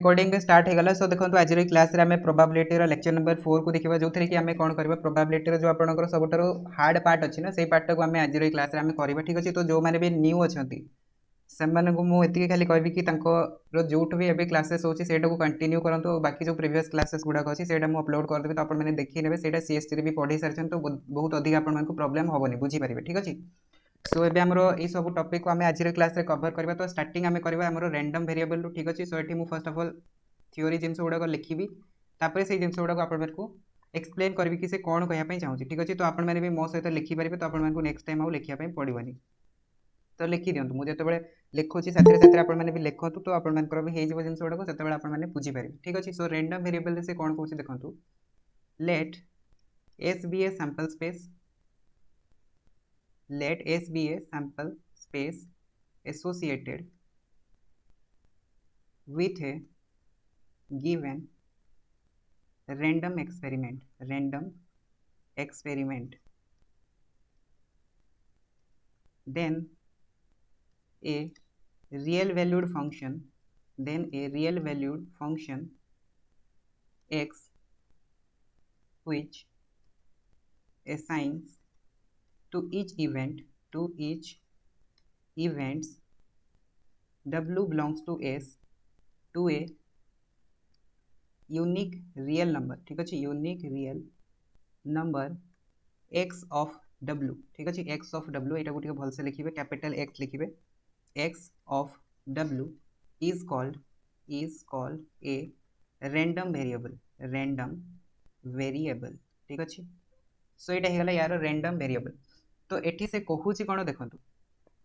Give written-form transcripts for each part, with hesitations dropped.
Recording start होगा। सो देखो आज क्लास रे हमें प्रोबेबिलिटी लेक्चर नंबर 4 को देखा जो कि आम कौन कर प्रोबेबिलिटी जो आपंकर सब हार्ड पार्ट अच्छी ना से पार्ट को आम आज क्लास रे करवा ठीक अच्छे। तो जो मैंने भी न्यू अच्छा से मुझे खाली कहबी कि जो भी एवं क्लासेस होची कंटिन्यू करूँ। बाकी जो प्रीवियस क्लासेस गुड़ाक अच्छी से अपलोड करदेवी तो आपने देखिए से सीएसटी भी पढ़ी सारी तो बहुत अधिक आपको प्रोब्लेम हेनी बुझीपारे ठीक अच्छे। सो एबे हमरो ई सब टॉपिक को आम आज क्लास रे कवर करबा। तो स्टार्टिंग आम करबा हमरो रैंडम वेरिएबल रु ठीक अछि। सो एठी मु फर्स्ट ऑफ ऑल थ्योरी जिंस गुडा लिखिबी तापर से जिंस गुडा आपण को एक्सप्लेन करबी कि से कोन कहया पई चाहूची ठीक अछि। तो आपण माने भी मो सहित लिखि परिबे तो आपण माने को नेक्स्ट टाइम आउ लिखिया पई पड़िबनी। तो लिखि दियंतु मु जेतेबेले लिखुची साथरे साथरे आपण माने भी लिखंतु तो आपण मानकर भी हे जेबो जिंस गुडा को सेतेबेले आपण माने बुझी परिबे ठीक अछि। सो रैंडम वेरिएबल से कोन कहूची देखंतु late s be a sample space let s be a sample space associated with a given random experiment then a real valued function x which assigns to each events w belongs to s to a unique real number ठीक अच्छे। Unique real number x of w ठीक अच्छे। x of w यहाँ को भलसे लिखिए capital x लिखिए x of w is called a random variable ठीक अच्छे। सो यहाँ यार रैंडम वेरिएबल। तो एठी से कहूँ कौन देखो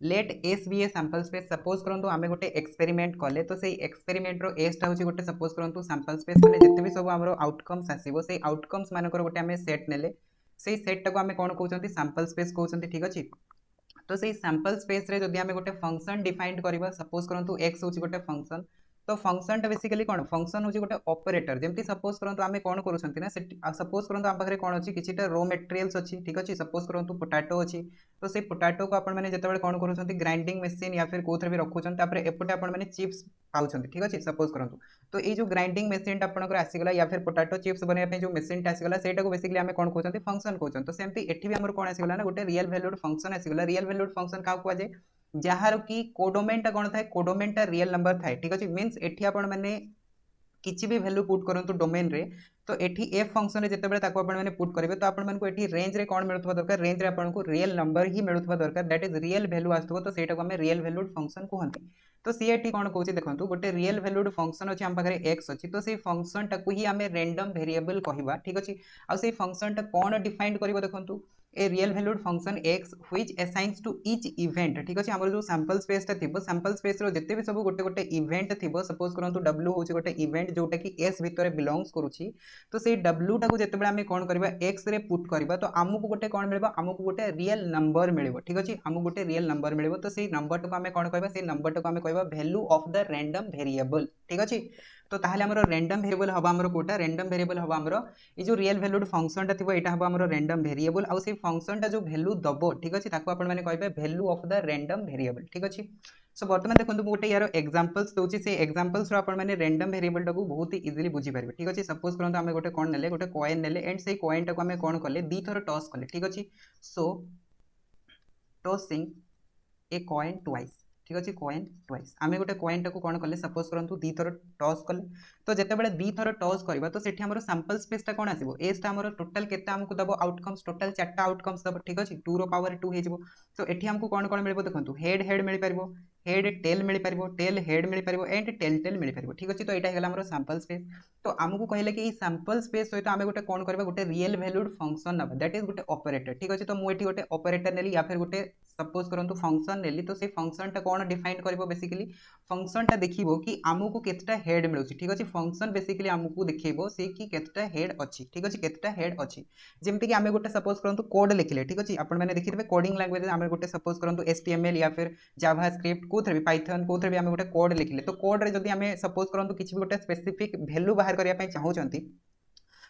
let S be a sample space suppose करूँ आम गोटे एक्सपेरिमेंट कले तो सही एक्सपेरिमेंट रो एसटा हूँ गोटे सपोज करूँ सैंपल स्पेस मैंने जिते भी सब आम आउटकम्स आसो से आउटकम्स मानकर गोटे आम सेट नेले से सेट टाक आम कौन कहते सैंपल स्पेस कहते ठीक अच्छे। तो सही सैंपल स्पेस रे जदि आम गोटे फंक्शन डिफाइन करवा सपोज करूँ एक्स हूँ गोटे फंक्शन तो फंक्शन टा बेसिकली कौन फंक्शन हूँ गोटे ऑपरेटर जमती सपोज करूँ आम कौन करूँ सपोज करूँ आम पाखे कौन अच्छी किसी रो मटेरियल्स अच्छी ठीक अच्छे। सपोज करूँ पोटाटो अच्छी तो से पोटाटो को आपने जिते कौन करूँ ग्राइंडिंग मशीन या फिर कौन भी रखुच्च एपटे आपने चिप्स पाँच ठीक अच्छे। सपोज करूँ तो ये जो ग्राइंडिंग मशीन आपंकर आसीगला या फिर पोटाटो चिप्स बनवाई जो मशीन आसीगला से बेसिकली आम कौन कहते फंक्शन कहते। तो सेमती एठी भी आम कौन आसीगला ना गोटे रियल वैल्यूड फंक्शन आसीगला। रियल वैल्यूड फंक्शन क्या कहुए जार कि कोडोमेंटा कौन थाए कोडोमेंटा रियल नंबर थाए ठीक अच्छे। मीन्स एठी आपण माने किसी भी वैल्यू पुट करूँ डोमेन रे तो एठी एफ फंक्शन जिते आपने पुट करेंगे तो आपण मानक एठी रेंज रे कौन मिलुवा दरकार रेंज रे आपको रियल नंबर ही मिलुवा दरकार दैट इज रियल वैल्यू आसो तो सेटा को आम रियल वैल्यूड फंक्शन कहते। तो सी एटी कौन कहूँ देखो गोटे रियल वैल्यूड फंक्शन अच्छे आम पाखे एक्स अच्छी तो से फंक्शन टाक ही आम रैंडम वेरिएबल कहवा ठीक अच्छे। आउ से फंक्शन टा कौन डिफाइन कर देखो a real valued function x which assigns to each event ठीक अच्छे। आम जो सैंपल स्पेस टा थी सैंपल स्पेस रो जिते भी सब गोटे गोटे इवेंट थी सपोज करूँ w हूँ गोटे इवेंट जोटा कि s भितर बिलोंग्स करुच्ची तो से w टाक जिते आम कौन करवा x रे पुट करवा तो आमको गोटे कौन मिल आमको गोटे रियल नंबर मिल ठीक अच्छे। आमको गोटे रियल नंबर मिल तो से नंबर टाक आम कौन कहवा से नंबर टाक आम कहवा value of the random variable ठीक अच्छे। तो ताहले हमरो रैंडम वेरिएबल हबा हमरो कोटा रैंडम वेरिएबल हबा हमरो ये जो रियल वैल्यूड फंक्शन टा थिबो एटा हबा हमरो रैंडम वेरिएबल आउ से फंक्शन टा जो वैल्यू दबो ठीक अछि ताको आपण माने कहबे value of the random variable ठीक अछि। सो वर्तमान देखंतु गोटे यार एग्जांपल्स दोछि से एग्जांपल्स रो आपण माने रैंडम वेरिएबल टाको बहुत ही इजीली बुझी पारबे ठीक अछि। सपोज करंतु हमें गोटे कोन नेले गोटे कॉइन नेले एंड से कॉइन टाको हमें कोन करले दी थर टॉस करले ठीक अछि। सो टॉसिंग ए कॉइन ट्वाइस ठीक अच्छे कॉइन ट्वाइस आम गोटे कॉइन टाक कौन कले सपोज करूँ दी थर टॉस कले तो जिते दी थर टॉस करवा तो सेठी हमर सैंपल स्पेस टा कौन आसो एसटा हमर टोटल केते हमको दबो आउटकम्स टोटल 4टा आउटकम्स दबो ठीक अच्छे 2 रो पावर 2 हो तो एठी हमको कौन कौन मिल देखो हेड हेड मिल पार हेड टेल मिल पार टेल हेड मिल पार एंड टेल टेल मिल पार ठीक अच्छे। तो यहाँ है हमर सैंपल स्पेस तो आमको कहले कि सैंपल स्पेस सहित आम गोटे कौन करबा गोटे रियल वैल्यूड फंक्शन नबा दैट इज गोटे ऑपरेटर ठीक अच्छे। तो मुझे गोटे ऑपरेटर नेली या फिर गोटे सपोज करूँ फंक्शन नेली तो से फंक्शन टा कौन डिफाइन कर बेसिकली फंक्शन टा देखिबो कि आमको केतटा हेड मिलुछि ठीक अच्छे। फंक्शन बेसिकली आमको देखिबो से कि केतटा हेड अच्छी ठीक अच्छे केतटा हेड अच्छी जेमति कि आमे गोटे सपोज करूँ कोड लिखले ठीक अच्छे। आपण मैंने देखिथे कोडिंग लैंग्वेज आमे गोटे सपोज करूँ HTML या फिर जावास्क्रिप्ट कोथरे भी पाइथन कोथरे भी आमे गोटे कोड लिखले तो कोड रे जदि आमे सपोज करूँ किछि भी गोटे स्पेसिफिक वैल्यू बाहर करिया पय चाहूचंती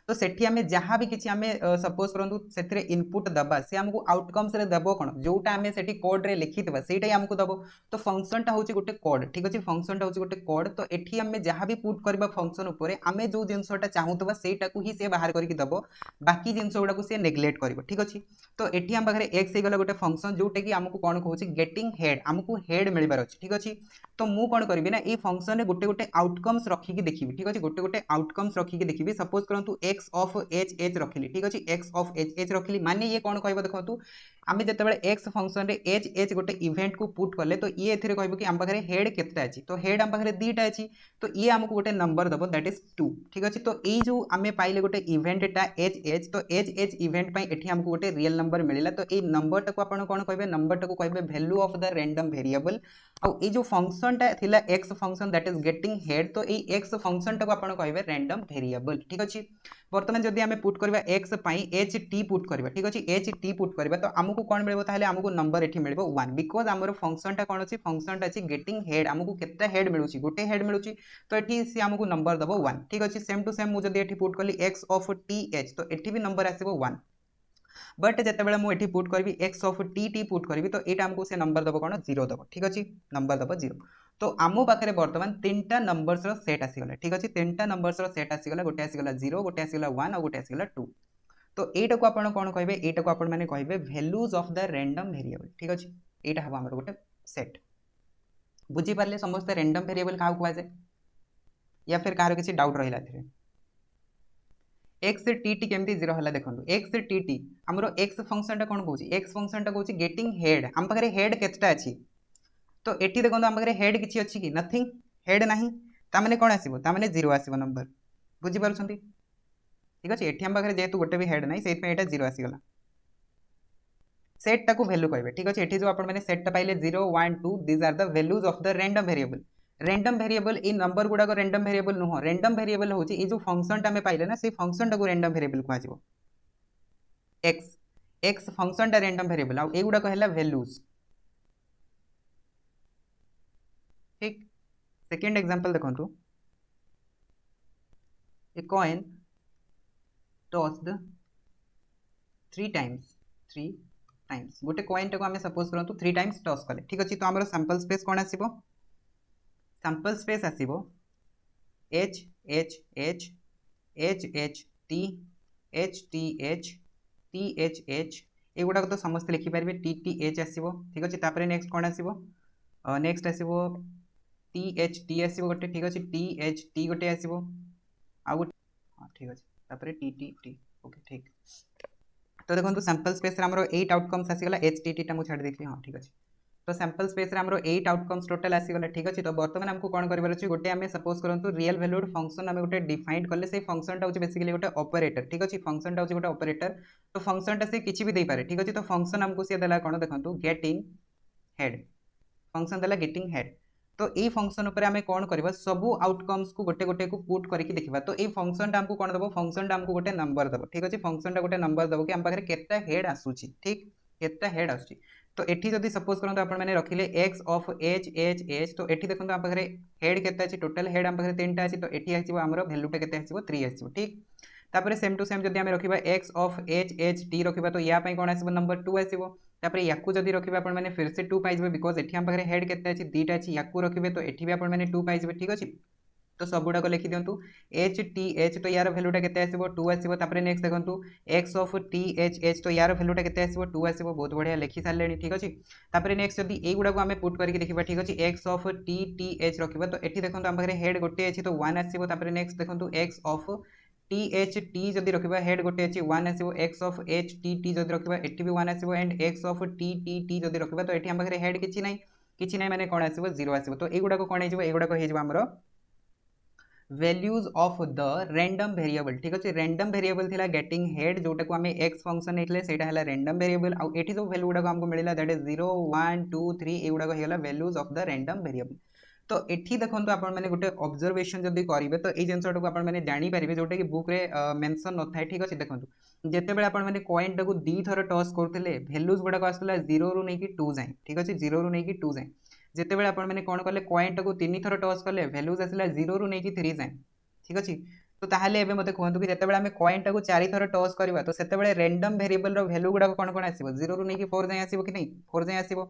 तो सेठी आमे जहाँ भी किछि आमे सपोज करंतु सेथिरे इनपुट दबा से हमको आउटकम्स रे दबो कोन जोटा आमे सेठी कोड रे लिखितबा सेटा ही हमको दबो। तो फंक्शन टा होची गोटे कोड, ठीक अछि, फंक्शन टा होची गोटे कोड। तो एठी आमे जहाँ भी पुट करबा फंक्शन ऊपर आमे जो जिंसटा चाहूतबा सेटा को ही से बाहर करके दबो, बाकी जिंस गुडा को से नेग्लेक्ट करबो, ठीक अछि। तो एठी हम पाखरे x गला गोटे फंक्शन जोटा कि हमको कोन कहूची गेटिंग हेड, हमको हेड मिलबार अछि, ठीक अछि। तो मु कोन करबी ना ए फंक्शन रे गोटे गोटे आउटकम्स रखी के देखिबी, ठीक अछि, गोटे गोटे आउटकम्स रखी के देखिबी। सपोज करंतु x ऑफ h h रखिली, ठीक अछि, x ऑफ h h रखिली माने ये कोन कहबो देखंतु आमे जते बेले x फंक्शन रे h h गोटे इवेंट को पुट करले तो ये एथिरे कहबो कि हम पाखरे हेड केतेटा अछि, तो हेड हम पाखरे दीटा अछि, तो ये हमको गोटे नंबर दबो दैट इज 2, ठीक अछि। तो ए जो आमे पाइले गोटे इवेंट टा h h, तो h h इवेंट पई एठी हमको गोटे रियल नंबर मिलिला। तो ए नंबर टा को आपण कोन कहबे, नंबर टा को कहबे value of the random variable. आ ए जो फंक्शन टा थिला x function that is getting head, तो ए x फंक्शन टा को आपण कहबे रैंडम वेरिएबल, ठीक अछि। वर्तमान जदि आमे पुट करबा x पई h t पुट करबा, ठीक अछि, h t पुट करबा तो हमको कोन मिलबो, ताले हमको नंबर एठी मिलबो 1, बिकॉज़ हमर फंक्शन टा कोन अछि, फंक्शन टा अछि गेटिंग हेड, हमको केते हेड मिलुची, गोटे हेड मिलुची, तो एठी से हमको नंबर दबो 1, ठीक अछि। सेम टू सेम मु जदि एठी पुट करली x ऑफ t h, तो एठी भी नंबर आसीबो 1। बट जते बेले मु एठी पुट करबी x of t t put करबी तो एटा हमको से नंबर दबो कोन 0 दबो, ठीक अछि, नंबर दबो 0। तो आमो पाखरे वर्तमान तीनटा नंबर्स रो सेट आसीगला, ठीक अछि, तीनटा नंबर्स रो सेट आसीगला, गोटे आसीगला 0, गोटे आसीगला 1 और गोटे आसीगला 2। तो एटा को आपण कोन कहबे, एटा को आपण माने कहबे values of the random variable, ठीक अछि। एटा हबो हमर गोटे सेट। बुझी पारले समस्त रैंडम वेरिएबल काहा को आजे, या फिर कार किछि डाउट रहिला थिरे। x tt केमती 0 हला देखंतु, x tt हमरो x फंक्शन टा कोन कहूची, x फंक्शन टा कहूची गेटिंग हेड, हम पाखरे हेड केतटा अछि, तो एठी देखंतु हम पाखरे हेड किछि अछि कि नथिंग, हेड नाही, ता माने कोन आसीबो, ता माने 0 आसीबो नंबर, बुझी पारुछंती, ठीक अछि। एठी हम पाखरे जेतु गोटे भी हेड नाही सेत पे एटा 0 आसीगला। सेट टा को वैल्यू कहबे, ठीक अछि। एठी जो आपण माने सेट टा पाइले 0 1 2 this are the values of the random variable. Random variable ए नंबर गुडा को रैंडम वेरिएबल नुह, रैंडम वेरिएबल होची ए जो फंक्शन टा में पाइले ना, से फंक्शन टा को रैंडम वेरिएबल को आजिवो। x x फंक्शन टा रैंडम वेरिएबल आ ए गुडा को हैला वैल्यूज, ठीक। सेकंड एग्जांपल देखंतु, ए कॉइन टॉस्ड 3 टाइम्स गोटे कॉइन टा को हमें सपोज करंतु 3 टाइम्स टॉस कले, ठीक अछि। तो हमर सैंपल स्पेस कोन आसीबो, सैंपल स्पेस आसीबो h h h h h t h t h t h h एगुडा तो समस्त लिखि पारबे t t h आसीबो, ठीक अछि। तापरे नेक्स्ट कोन आसीबो, नेक्स्ट आसीबो t h t आसीबो गोटे, ठीक अछि, t h t गोटे आसीबो आ गोटे, हां ठीक अछि, तापरे t t t, ओके ठीक। तो देखंतु सैंपल स्पेस रे हमरो 8 आउटकम्स आसीगला, h t t टा मु छाडी देखली, हां ठीक अछि। तो सैंपल स्पेस रे हमरो 8 आउटकम्स टोटल आसीगला, ठीक अछि। तो वर्तमान हमको कोन करबार अछि, गोटे हमें सपोज करंतु रियल वैल्यूड फंक्शन हमें गोटे डिफाइन करले, से फंक्शन टा होची बेसिकली गोटे ऑपरेटर, ठीक अछि, फंक्शन टा होची गोटे ऑपरेटर। तो फंक्शन टा से किछि भी देई पारे, ठीक अछि। तो फंक्शन हमको से देला कोन देखंतु गेटिंग हेड, फंक्शन देला गेटिंग हेड। तो ए फंक्शन ऊपर हमें कोन करबा, सब आउटकम्स को गोटे गोटे को पुट करके देखबा। तो ए फंक्शन टा हमको कोन दबो, फंक्शन टा हमको गोटे नंबर दबो, ठीक अछि, फंक्शन टा गोटे नंबर दबो कि हम पाखरे केता हेड आसुची, ठीक, केता हेड आसुची। तो एठी जदि सपोज करंतु आपण माने रखिले x of h h h, तो एठी देखंतु हम पाखरे हेड केता अछि, टोटल हेड हम पाखरे 3 टा अछि, तो एठी आसीबो हमरो वैल्यू टा केते आसीबो 3 आसीबो, ठीक। तापरे सेम टू सेम जदि हम रखिबा x of h h t रखिबा, तो या पई कोन आसीबो नंबर 2 आसीबो। तापरे याकू जदि रखिबा आपण माने फिर से 2 पाइ जबे, बिकॉज़ एठी हम पाखरे हेड केते अछि 2 टा अछि, याकू रखिबे तो एठी भी आपण माने 2 पाइ जबे, ठीक अछि। तो सब गुडा को लिखि दियंतु h t h, तो यार वैल्यू टा केते आसीबो 2 आसीबो। तापरे नेक्स्ट देखंतु x of t h h, तो यार वैल्यू टा केते आसीबो 2 आसीबो, बहुत बढ़िया लिखि सारलेनी, ठीक अछि। तापरे नेक्स्ट जदि ए गुडा को हमें पुट करके देखिबा, ठीक अछि, x of t t h रखिबा, तो एठी देखंतु हम पाखरे हेड गोटे अछि, तो 1 आसीबो। तापरे नेक्स्ट देखंतु x of t h t जदि रखिबा, हेड गोटे अछि 1 आसीबो, x of h t t जदि रखिबा एठी भी 1 आसीबो, and x of t t t जदि रखिबा, तो एठी हम पाखरे हेड किछि नै माने कोन आसीबो 0 आसीबो। तो ए गुडा को कोन हे जिवो, ए गुडा को हे जिवो हमरो values of the random variable, ठीक अछि। रैंडम वेरिएबल थिला गेटिंग हेड, जोटा को हमें x फंक्शन नेखले सेटा हला रैंडम वेरिएबल। आ एठी जो वैल्यू गुडा को हमको मिलिला दैट इज 0 1 2 3, ए गुडा को हेला values of the random variable. तो एठी देखंतु आपण माने गोटे ऑब्जर्वेशन जदि करिवे, तो ए जेंसटा को आपण माने जानि परिबे, जोटा कि बुक रे मेंशन न थाए, ठीक अछि। देखंतु जेते बेले आपण माने कॉइन टा को दी थर टॉस करथिले, वैल्यूज गुडा को आसला 0 रु नै कि 2 जाय, ठीक अछि, 0 रु नै कि 2 जाय। जेते बेले आपण माने कोन करले, कॉइन टा को 3 थर टॉस करले, वैल्यूज आसला 0 रु नै कि 3 जाय, ठीक अछि। तो ताहले एबे मते कहंतु कि जेतेबेले आमे कॉइन टाको 4 थर टॉस करबा तो सेतेबेले रैंडम वेरिएबल रो वैल्यू गुडा कोन कोन आसीबो 0 रु नै कि 4 जाय आसीबो कि नै 4 जाय आसीबो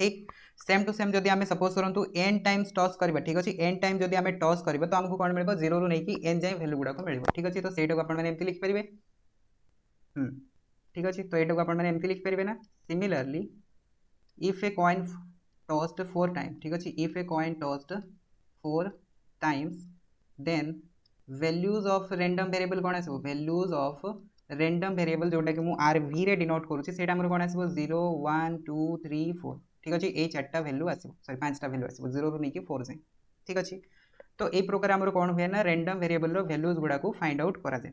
ठीक सेम टू सेम जदि आमे सपोज करंतु n टाइम्स टॉस करबा ठीक अछि n टाइम जदि आमे टॉस करबा तो हमको कोन मिलबो 0 रु नै कि n जाय वैल्यू गुडा को मिलबो ठीक अछि तो सेटा को आपण माने एमति लिख परिबे ठीक अछि तो एटा को आपण माने एमति लिख परिबे ना similarly if a coin tossed 4 time ठीक अछि if a coin tossed 4 times then values of random variable कोन आसीबो वैल्यूज ऑफ रैंडम वेरिएबल जोटा कि मु rv रे डिनोट करूची सेटा हमर कोन आसीबो 0 1 2 3 4 ठीक अछि ए चारटा वैल्यू आसीबो सॉरी पांचटा वैल्यू आसीबो 0 रु नै कि 4 जाय ठीक अछि तो ए प्रकार हमर कोन होय ना रैंडम वेरिएबल रो वैल्यूज गुडा को फाइंड आउट करा जाय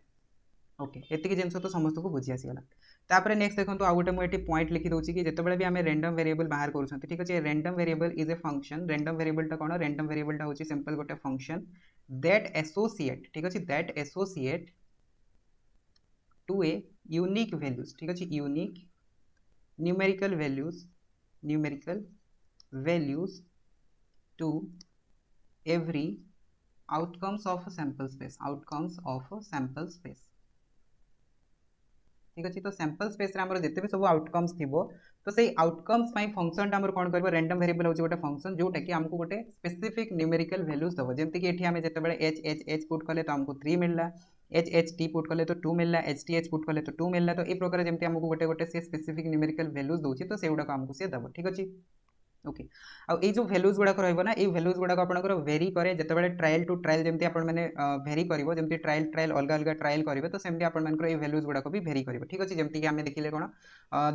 ओके एतिकी जिंस तो समस्त को बुझी आसी गला तापरे नेक्स्ट देखंतु आ गोटे मु एटी पॉइंट लिखि दोची कि जेतेबेले भी हमें रैंडम वेरिएबल बाहर करूछंती ठीक अछि random variable is a function random variable ता कोन रैंडम वेरिएबल ता होची सिंपल गोटे फंक्शन दैट एसोसिएट ठीक अछि that associate to a unique values ठीक अछि unique numerical values to every outcomes of sample space ठीक अछि तो सैंपल स्पेस रे हमर जते भी सब आउटकम्स थिबो तो सेही आउटकम्स पई फंक्शन टा हमर कोन करबो रैंडम वेरिएबल होची गोटे फंक्शन जोटा कि हमको गोटे स्पेसिफिक न्यूमेरिकल वैल्यूज दबो जेमति कि एठी हमें जते बेले h पुट कले तो हमको 3 मिलला h t पुट कले तो 2 मिलला h पुट कले तो 2 मिलला तो ए प्रकार जेमति हमको गोटे गोटे से स्पेसिफिक न्यूमेरिकल वैल्यूज दोची तो सेउडा को हमको से दबो ठीक अछि ओके आ ए जो वैल्यूज गुडा रहइबो ना ए वैल्यूज गुडा आपनकर वेरी करे जते बेले ट्रायल टू ट्रायल जेमति आपन माने वेरी करिवो जेमति ट्रायल ट्रायल अलग अलग ट्रायल करिवे तो सेमति आपन मानकर ए वैल्यूज गुडा को भी वेरी करिवो ठीक अछि जेमति कि हमें देखिले कोन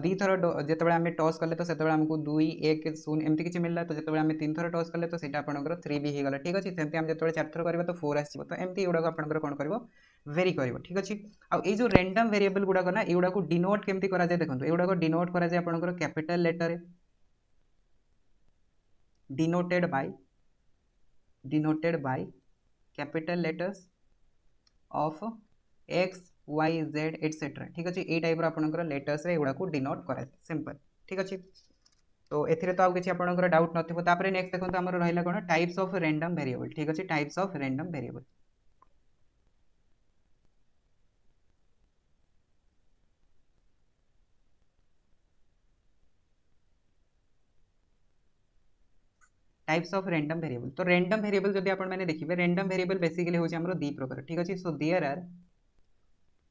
दी थर जते बेले हमें टॉस करले तो सेते बेले हमको 2 1 0 एमति किछि मिलला तो जते बेले हमें 3 थर टॉस करले तो सेटा आपनकर 3 भी हे गला ठीक अछि सेमति हम जते बेले 4 थर करबा तो 4 आसीबो तो एमति एउडा को आपनकर कोन करबो वेरी करिवो ठीक अछि आ ए जो रैंडम वेरिएबल गुडा को ना एउडा को डिनोट केमति करा जाय देखंतु एउडा को डिनोट करा जाय आपनकर capital letter denoted by capital letters of x y z etc ठीक अछि ए टाइप रो आपनकर लेटर्स रे एगुडा को डिनोट करा सिंपल ठीक अछि तो एथिरे तो आ किछि आपनकर डाउट नथिबो तापरे नेक्स्ट देखंतु हमर रहिला कोन टाइप्स ऑफ रैंडम वेरिएबल ठीक अछि types of random variable types of random variable तो रैंडम वेरिएबल जदि आपण माने देखिबे रैंडम वेरिएबल बेसिकली होची हमरो दी प्रकार ठीक अछि so there are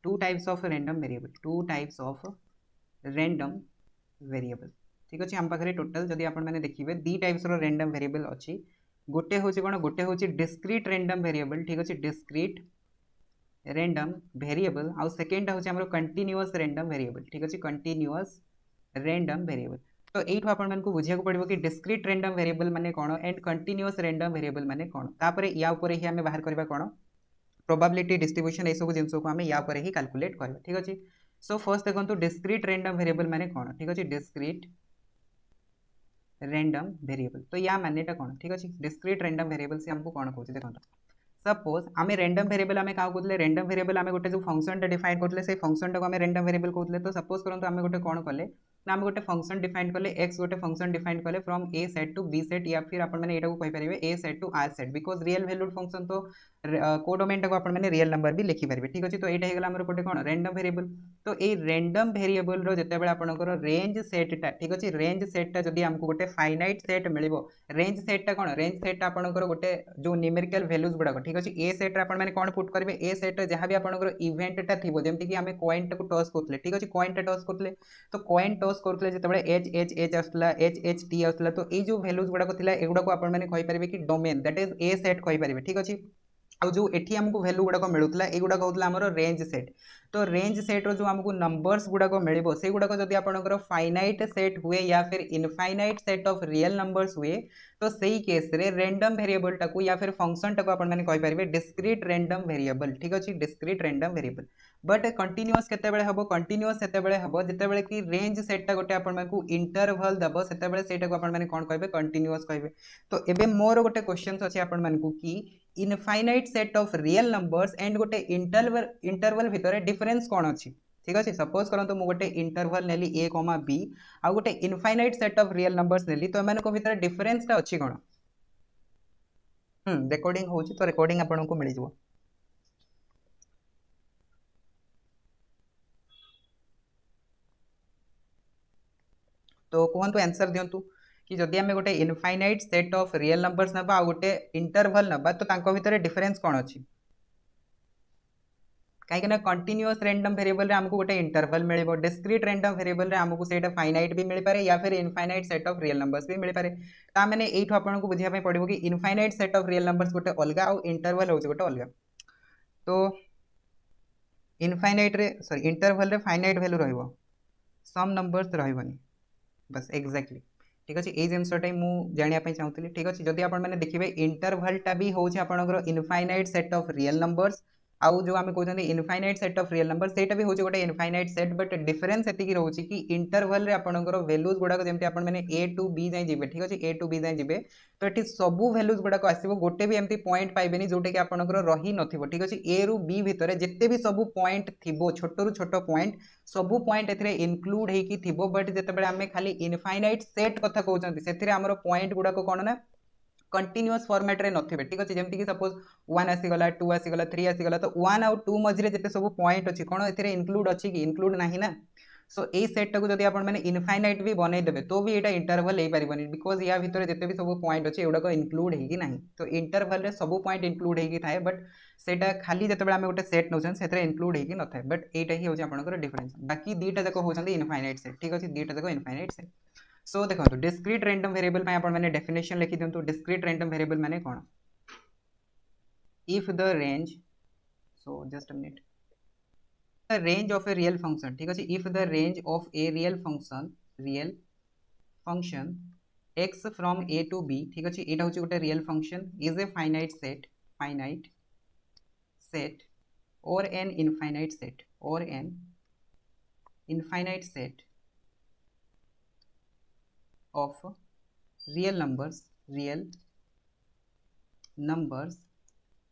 two types of random variable ठीक अछि हम पाखरे टोटल जदि आपण माने देखिबे दी टाइप्स रो रैंडम वेरिएबल अछि गोटे होची कोन गोटे होची डिस्क्रीट रैंडम वेरिएबल ठीक अछि डिस्क्रीट रैंडम वेरिएबल आ सेकंड होची हमरो कंटीन्यूअस रैंडम वेरिएबल ठीक अछि कंटीन्यूअस रैंडम वेरिएबल तो एठो आपण मन को बुझिया को पड़िबो कि डिस्क्रीट रैंडम वेरिएबल माने cone and continuous random variable माने कोन तापरे या ऊपर ही हमें बाहर करबा कोन प्रोबेबिलिटी डिस्ट्रीब्यूशन ए सब जिंसो को हमें या ऊपर ही कैलकुलेट करबा ठीक अछि सो फर्स्ट देखंतु डिस्क्रीट रैंडम वेरिएबल माने कोन ठीक अछि डिस्क्रीट रैंडम वेरिएबल तो या मानेटा कोन ठीक अछि डिस्क्रीट रैंडम वेरिएबल से हमको कोन कहउछि देखंतु सपोज आमे रैंडम वेरिएबल आमे का कहउतले रैंडम वेरिएबल आमे गोटे जो फंक्शन टा डिफाइन करतले से फंक्शन टा को आमे रैंडम वेरिएबल कहउतले तो सपोज करंतु आमे गोटे कोन कले ना हम गोटे फंक्शन डिफाइन कले x गोटे फंक्शन डिफाइन कले from a set to b set या फिर अपन माने एटा को कहि परिबे a set to r set because real valued function तो कोडोमेन टा को अपन माने रियल नंबर भी लिखि परिबे ठीक अछि तो एटा हेगला हमर गोटे कोन रैंडम वेरिएबल तो ए रैंडम वेरिएबल रो जते बेला आपनकर रेंज सेट टा ठीक अछि रेंज सेट टा जदी हमको गोटे फाइनाइट सेट मिलिबो रेंज सेट टा कोन रेंज सेट टा आपनकर गोटे जो न्यूमेरिकल वैल्यूज गुडा को ठीक अछि ए सेट रे अपन माने कोन पुट करबे ए सेट रे जहां भी आपनकर इवेंट टा थिबो जेमति कि हमें कॉइन टा को टॉस करतले ठीक अछि कॉइन टा टॉस करतले तो कॉइन टॉस करतले जते बेला एच आसला एच टी आसला तो ए जो वैल्यूज गुडा को थिला एगुडा को अपन माने कहि परिबे कि domain that is a set कहि परिबे ठीक अछि आ जो एठी हमको वैल्यू गुडा को मिलुतला एगुडा कहउतला हमरो रेंज सेट तो रेंज सेट रो जो हमको नंबर्स गुडा को मिलिबो से गुडा को जदी आपनकर फाइनाइट सेट हुए या फिर infinite set of real numbers हुए तो सही केस रे रैंडम वेरिएबल टाको या फिर फंक्शन टाको अपन माने कहि परिबे डिस्क्रीट रैंडम वेरिएबल ठीक अछि discrete random variable but continuous केते बेले हबो कंटीन्यूअस सेते बेले हबो जते बेले कि रेंज सेट टा गोटे अपन माने इंटरवल दबो सेते बेले सेटा को अपन माने कोन कहबे कंटीन्यूअस कहबे तो एबे मोर गोटे क्वेश्चन अछि अपन माने को कि infinite set of real numbers and गोटे इंटरवल भितरे डिफरेंस कोन अछि ठीक अछि सपोज करंतु मु गोटे इंटरवल नेली a, b आ गोटे infinite set of real numbers नेली तो एमाने को भितरे डिफरेंस ता अछि कोन रिकॉर्डिंग होछि तो रिकॉर्डिंग आपन को मिलि जबो तो कहतु आंसर दिंतु कि जदि आम गोटे infinite set of real numbers नबा आ गोटे इंटरवल नबा तो तांको भितर डिफरेंस कौन अच्छी कहीं कंटिन्यूअस रैंडम वेरिएबल रे हमको गोटे इंटरवल मिले डिस्क्रीट रैंडम वेरिएबल रे हमको सेटा फाइनाइट भी मिल पारे या फिर infinite set of real numbers भी मिल पारे ता माने एठो आपनको बुझिया पड़ो कि infinite set of real numbers गोटे अलग आ इंटरवल हो गोटे अलग तो इनफाइनाइट रे सॉरी इंटरवल रे फाइनाइट वैल्यू रहिबो सम नंबर्स रहिबनी बस एक्जाक्टली ठीक अच्छे ये जिनसटा मुझे जानापी चाहूँगी ठीक अच्छे जदि आप देखिए इंटरवलटा भी हूँ आपंकर infinite set of real numbers आउ जो आम कहते हैं infinite set of real number सेटा भी हूँ गोटे इनफाइनाइट सेट बट डिफरेंस एति रोचे कि इंटरवल आपंकर वैल्यूज गुड़ाक जमी आपने ए टू बी जाए जी ठीक अच्छे ए टू बी जाए जी तो ये सबू वैल्यूज गुड़ाक आसो गोटे भी एमती पॉइंट पाइबेनी जोटा कि आपंकर रही नथिबो ठीक अच्छे ए रु बी भितर जिते भी सब पॉइंट थी छोट रु छोट पॉइंट सबू पॉइंट ए इनक्लूड होती थी बट जिते आम खाली इनफाइनाइट सेट कथा कहते से आमर पॉइंट गुड़ाक कौन ना कंटिन्यूअस फॉर्मेट रे नथिबे ठीक अच्छे जमती कि सपोज 1 आसीगला 2 आसीगला 3 आसीगला तो 1 आउ 2 मझे जिते सब पॉइंट अच्छी कौन ए इनक्लूड अच्छी कि इनक्लूड नहीं ना सो ये सेट को जब आप इनफाइनाइट भी बनईदेवे तो भी यहाँ इंटरवल हो पारे बिकज या भितर जिते भी सब पॉइंट अच्छे एगुड़ाक इनक्लूड होगी ना तो इंटरवल सब पॉइंट इनक्लूड होगी थाए बट सेटा खाली जिते आम गोटे सेट नौन से इनक्लूड होगी न थाए बट यहाँ ही हूँ आपंकर डिफरेंस बाकी दुईटा जाक होती इनफाइनाइट सेट ठीक अच्छे दुईटा जाक इनफाइनाइट सेट सो देखो डिस्क्रीट रैंडम वेरिएबल में आप डेफिनेशन लिखि दिंतु डिस्क्रीट रैंडम वेरिएबल माने कौन if the range so just a minute the range of a real function ठीक है if the range of a real function x from a to b ठीक है यहाँ हूँ गोटे real function is a finite set or an infinite set of real numbers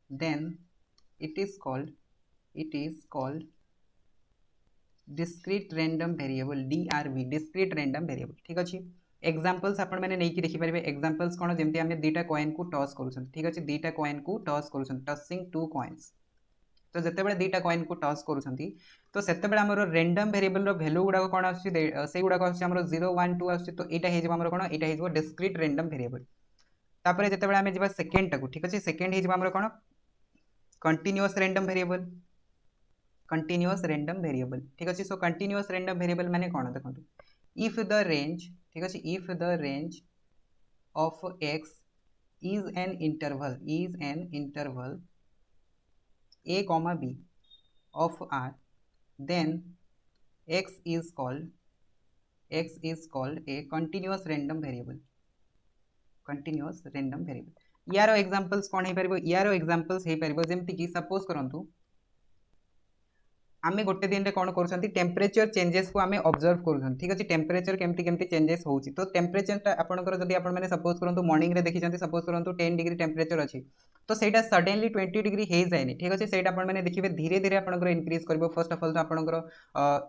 then it is called discrete random variable DRV discrete random variable ठीक अच्छे examples आपण मैंने नहीं देखि पारे एग्जांपल्स कोन जेमती हमने दुईटा कॉइन को टॉस करूछन ठीक अच्छे दुईटा कॉइन को टॉस करूछन टॉसिंग टू कॉइन्स तो जते बेले दुईटा कॉइन को टॉस करूछंती तो सेते बेले हमर रैंडम वेरिएबल रो वैल्यू गुडा कोन आछि से गुडा को आछि हमर 0 1 2 आछि तो एटा हे जेबा हमर कोन एटा हे जेबा डिस्क्रीट रैंडम वेरिएबल तापरे जते बेले हमें जेबा सेकंड टाको ठीक अच्छे सेकंड हे जेबा हमर कोन कंटीन्यूअस रैंडम वेरिएबल ठीक अच्छे सो कंटीन्यूअस रैंडम वेरिएबल माने कौन देखो इफ द रेंज ठीक अच्छे if the range of x is an interval a comma b of r then x is called a continuous random variable यार एग्जांपल्स कौन हो पारिबो यार एग्जांपल्स हो पारिबो जेमति कि सपोज करंतु आमे गोटे दिन रे कौन कर टेम्परेचर चेंजेस को आमे ऑब्जर्व कर ठीक अच्छे टेम्परेचर केमती केमती चेंजेस होची तो टेम्परेचर आपनकर जदि आपण माने सपोज करंतु मॉर्निंग रे देखि सपोज करंतु 10 डिग्री टेम्परेचर अच्छी तो सेटा सडनली 20 डिग्री हो जाए ठीक अच्छे सेटा आपण माने देखिबे धीरे धीरे आपनकर इंक्रीज करबो फर्स्ट ऑफ ऑल तो आपनकर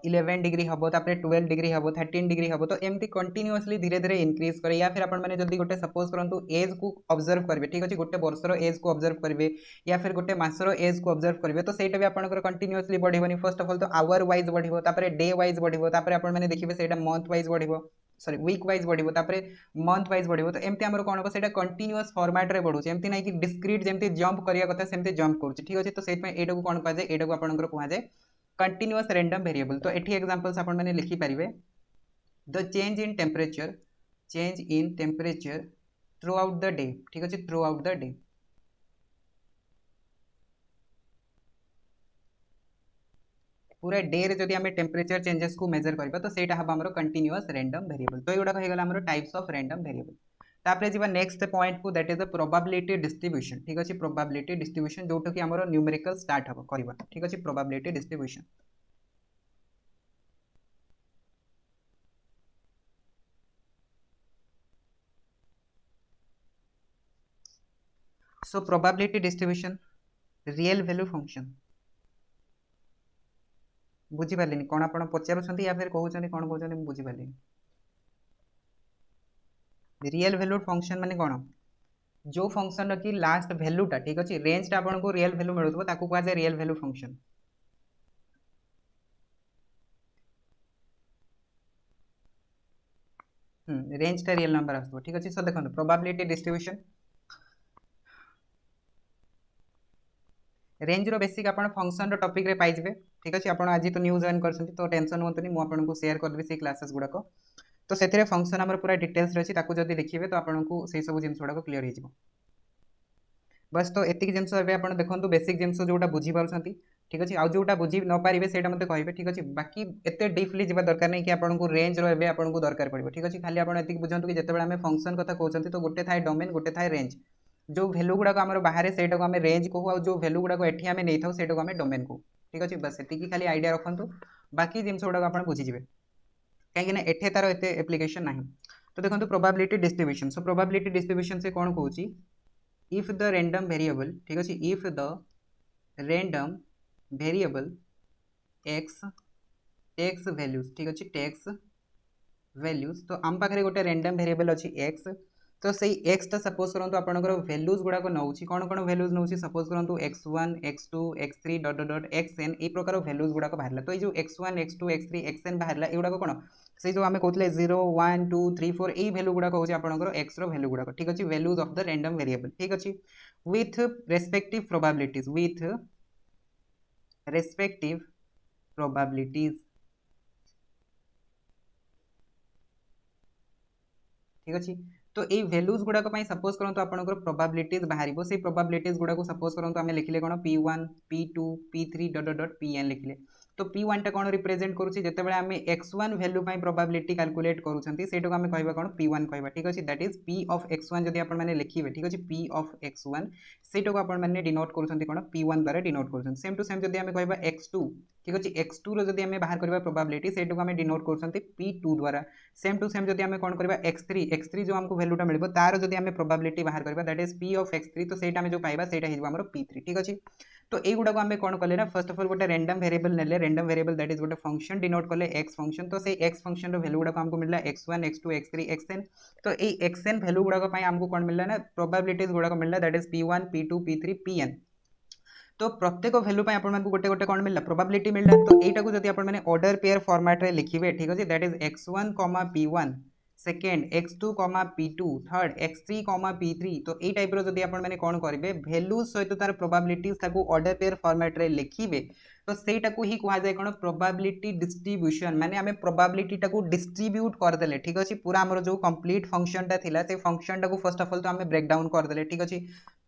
11 डिग्री हबो तापरे 12 डिग्री हबो 13 डिग्री हबो तो एमती कंटीन्यूअसली धीरे धीरे इंक्रीज करे या फिर आपण माने जदि गोटे सपोज करंतु एज को ऑब्जर्व करबे ठीक अच्छे गोटे वर्षर एज को ऑब्जर्व करबे या फिर गोटे मासर एज को ऑब्जर्व करबे तो सेटा भी आपनकर कंटीन्यूअसली बढ़िबनी फर्स्ट ऑफ ऑल तो आवर वाइज बढ़िबो तापरे डे वाइज बढ़िबो तापरे आपण माने देखिबे सेटा मंथ वाइज बढ़िबो सॉरी वीक वाइज बढ़िबो तापरे मंथ वाइज बढ़िबो तो एमती हमर कोन हो सेटा कंटीन्यूअस फॉर्मेट रे बढ़ुछ एमती नै कि डिस्क्रीट जेमती जंप करिया कथा सेमती जंप करूछ ठीक अछि तो सेट में एटा को कोन कहा जाय एटा को आपनकर कहा जाय कंटीन्यूअस रैंडम वेरिएबल तो एठी एग्जांपल्स आपण माने लिखि परिबे the change in temperature throughout the day ठीक अछि थ्रू आउट द डे पूरा डे रे जदि हमें टेम्परेचर चेंजेस को मेजर करबा तो सेटा हबा हमरो कंटीन्यूअस रैंडम वेरिएबल तो एगुडा हो गेला हमरो टाइप्स ऑफ रैंडम वेरिएबल तापरे जीवा नेक्स्ट पॉइंट को that is the probability distribution ठीक अछि प्रोबेबिलिटी डिस्ट्रीब्यूशन जोटो कि हमरो न्यूमेरिकल स्टार्ट हबो करबा ठीक अछि probability distribution so probability distribution real value function बुझी पालिनी कौन आप पचारुंट या फिर कहते कौन कहते बुझी पालिनी रियल वैल्यू फंक्शन माने कौन जो फंक्शन की लास्ट वैल्यूटा ठीक अच्छे रेंजटा आपको रियल वैल्यू मिलूँ ताकू कह जाए रियल वैल्यू फंक्शन रेंज टा रियल नंबर आसो ठीक अच्छे। सो देखो प्रोबेबिलिटी डिस्ट्रीब्यूशन रेंज रो बेसिक आपण फंक्शन रो टॉपिक रे पाइबे ठीक अच्छे। आपण आज तो न्यू जॉइन करछंती तो टेंशन होतनी मु आपनको शेयर कर देबी से क्लासेस गुडा तो से फंक्शन आमर पूरा डिटेल्स रही जब देखिए तो आपको से सब जिन गुड़ा क्लीयर हो बस। तो एतिक जिन आप देखो बेसिक जिन जोटा बुझीपार ठीक अच्छे। आउ जोटा बुझी न पारे से मत कहे ठीक अच्छे। बाकी एत डीपली जा दरकार नहीं कि आपको रेंज रे आपको दरकार पड़ो ठीक अच्छे। खाली आप बुझाते कि जिते आम फंक्शन कथा कहते तो गोटे थाए डोमेन गोटे थाए रेंज जो भैल्यू गुड़ाक आम बाहर से आम रेंज कहू आ जो भैल्यू गुड़ाक एटी आम नहीं था से आम डोमेन कहू ठीक अच्छे। बस ये खाली आइडिया रखु बाकी जिन गुड़ाक आप बुझीजे कहीं एठे तार एत एप्लिकेशन ना। तो देखो probability distribution. So probability distribution से कौन कहूँ इफ द रैंडम वेरिएबल ठीक अच्छे if the random variable X takes values ठीक अच्छे टेक्स वैल्यूज। तो आम पाखे गोटे रैंडम वेरिएबल अच्छी एक्स तो सही एक्स टा सपोज करूँ आपंकर वैल्यूज गुड़ाक नौ कौन कौन वैल्यूज नौ सपोज करूँ x1 x2 x3 डट डट xn ये प्रकार वैल्यूज गुड़ाक बाहर। तो ये x1 x2 x3 xn बाहर युवाक कौन से जो आम कहते 0 1 2 3 4 ये भैल्यू गुड़ाक हूँ आपंकर एक्स रैल्यू गुड़ाक ठीक अच्छे values of the random variable ठीक अच्छे with respective probabilities with respective probabilities ठीक अच्छे। तो ये वैल्यूज गुड़ाक सपोज करूँ आपंकर प्रोबेबिलिटीज बाहर से प्रोबेबिलिटीज गुड़ाक सपोज करूँ आम लिखले कौन P1 P2 P3 डट डट Pn लिखले। तो P1 टा कौन रिप्रेजेंट करुच्ची जिते आम x1 वैल्यू प्रोबेबिलिटी कैलकुलेट करूँ आम कह कौन P1 कह ठीक अच्छे। That is P of x1 जब आप लिखे ठीक अच्छे P ऑफ x1 से आपने डिनोट करूँ कौन P1 द्वारा डिनोट करूँ। सेम टू सेम जब आम कह x2 ठीक अच्छे x2 रो जब आम बाहर करवा प्रोबेबिलिटी से आम डिनोट करूँ P2 द्वारा। सेम टू सेम जब आम कौन करवा x3 जो आमको वैल्यूटा मिल तार जब आम प्रोबेबिलिटी बाहर करवा that is P of x3 तो सेटा जो पाइबा सेटा हो P3 ठीक अच्छे। तो यही गुड़ाक आम कौन कले ना फर्स्ट ऑफ ऑल गोटे रैंडम वेरिएबल नेले रैंडम वेरिएबल दैट इज गोटे फंक्शन डिनोट कले एक्स फंक्शन। तो से एक्स फंक्शन वैल्यू गुड़ाक आमको मिला x1 x2 x3 xn। तो ये xn वैल्यू गुड़ाक आमको कौन मिला ना प्रोबेबिलिटीज गुड़ाक मिला that is P1 P2 P3 Pn। तो प्रत्येक वैल्यू आपको गोटे गोटे कौन मिला प्रोबेबिलिटी मिला। तो यू जब आप ऑर्डर पेयर फॉर्मेट रे लिखिए ठीक अच्छे that is x1 P1 second x2 P2 third x3 P3। तो ये टाइप जब आप कौन करेंगे वैल्यूज सहित तार प्रोबेबिलिटीज ऑर्डर पेयर फॉर्मेट रे लिखिए तो सेटा को ही कहुए कौन प्रोबेबिलिटी डिस्ट्रीब्यूशन माने आम प्रोबेबिलिटी टाको डिस्ट्रीब्यूट करदे ठीक अच्छे। पूरा आमर जो कंप्लीट फंक्शन टा थिला से फंक्शन टाको फर्स्ट ऑफ ऑल तो आम ब्रेक डाउन करदे ठीक अच्छे।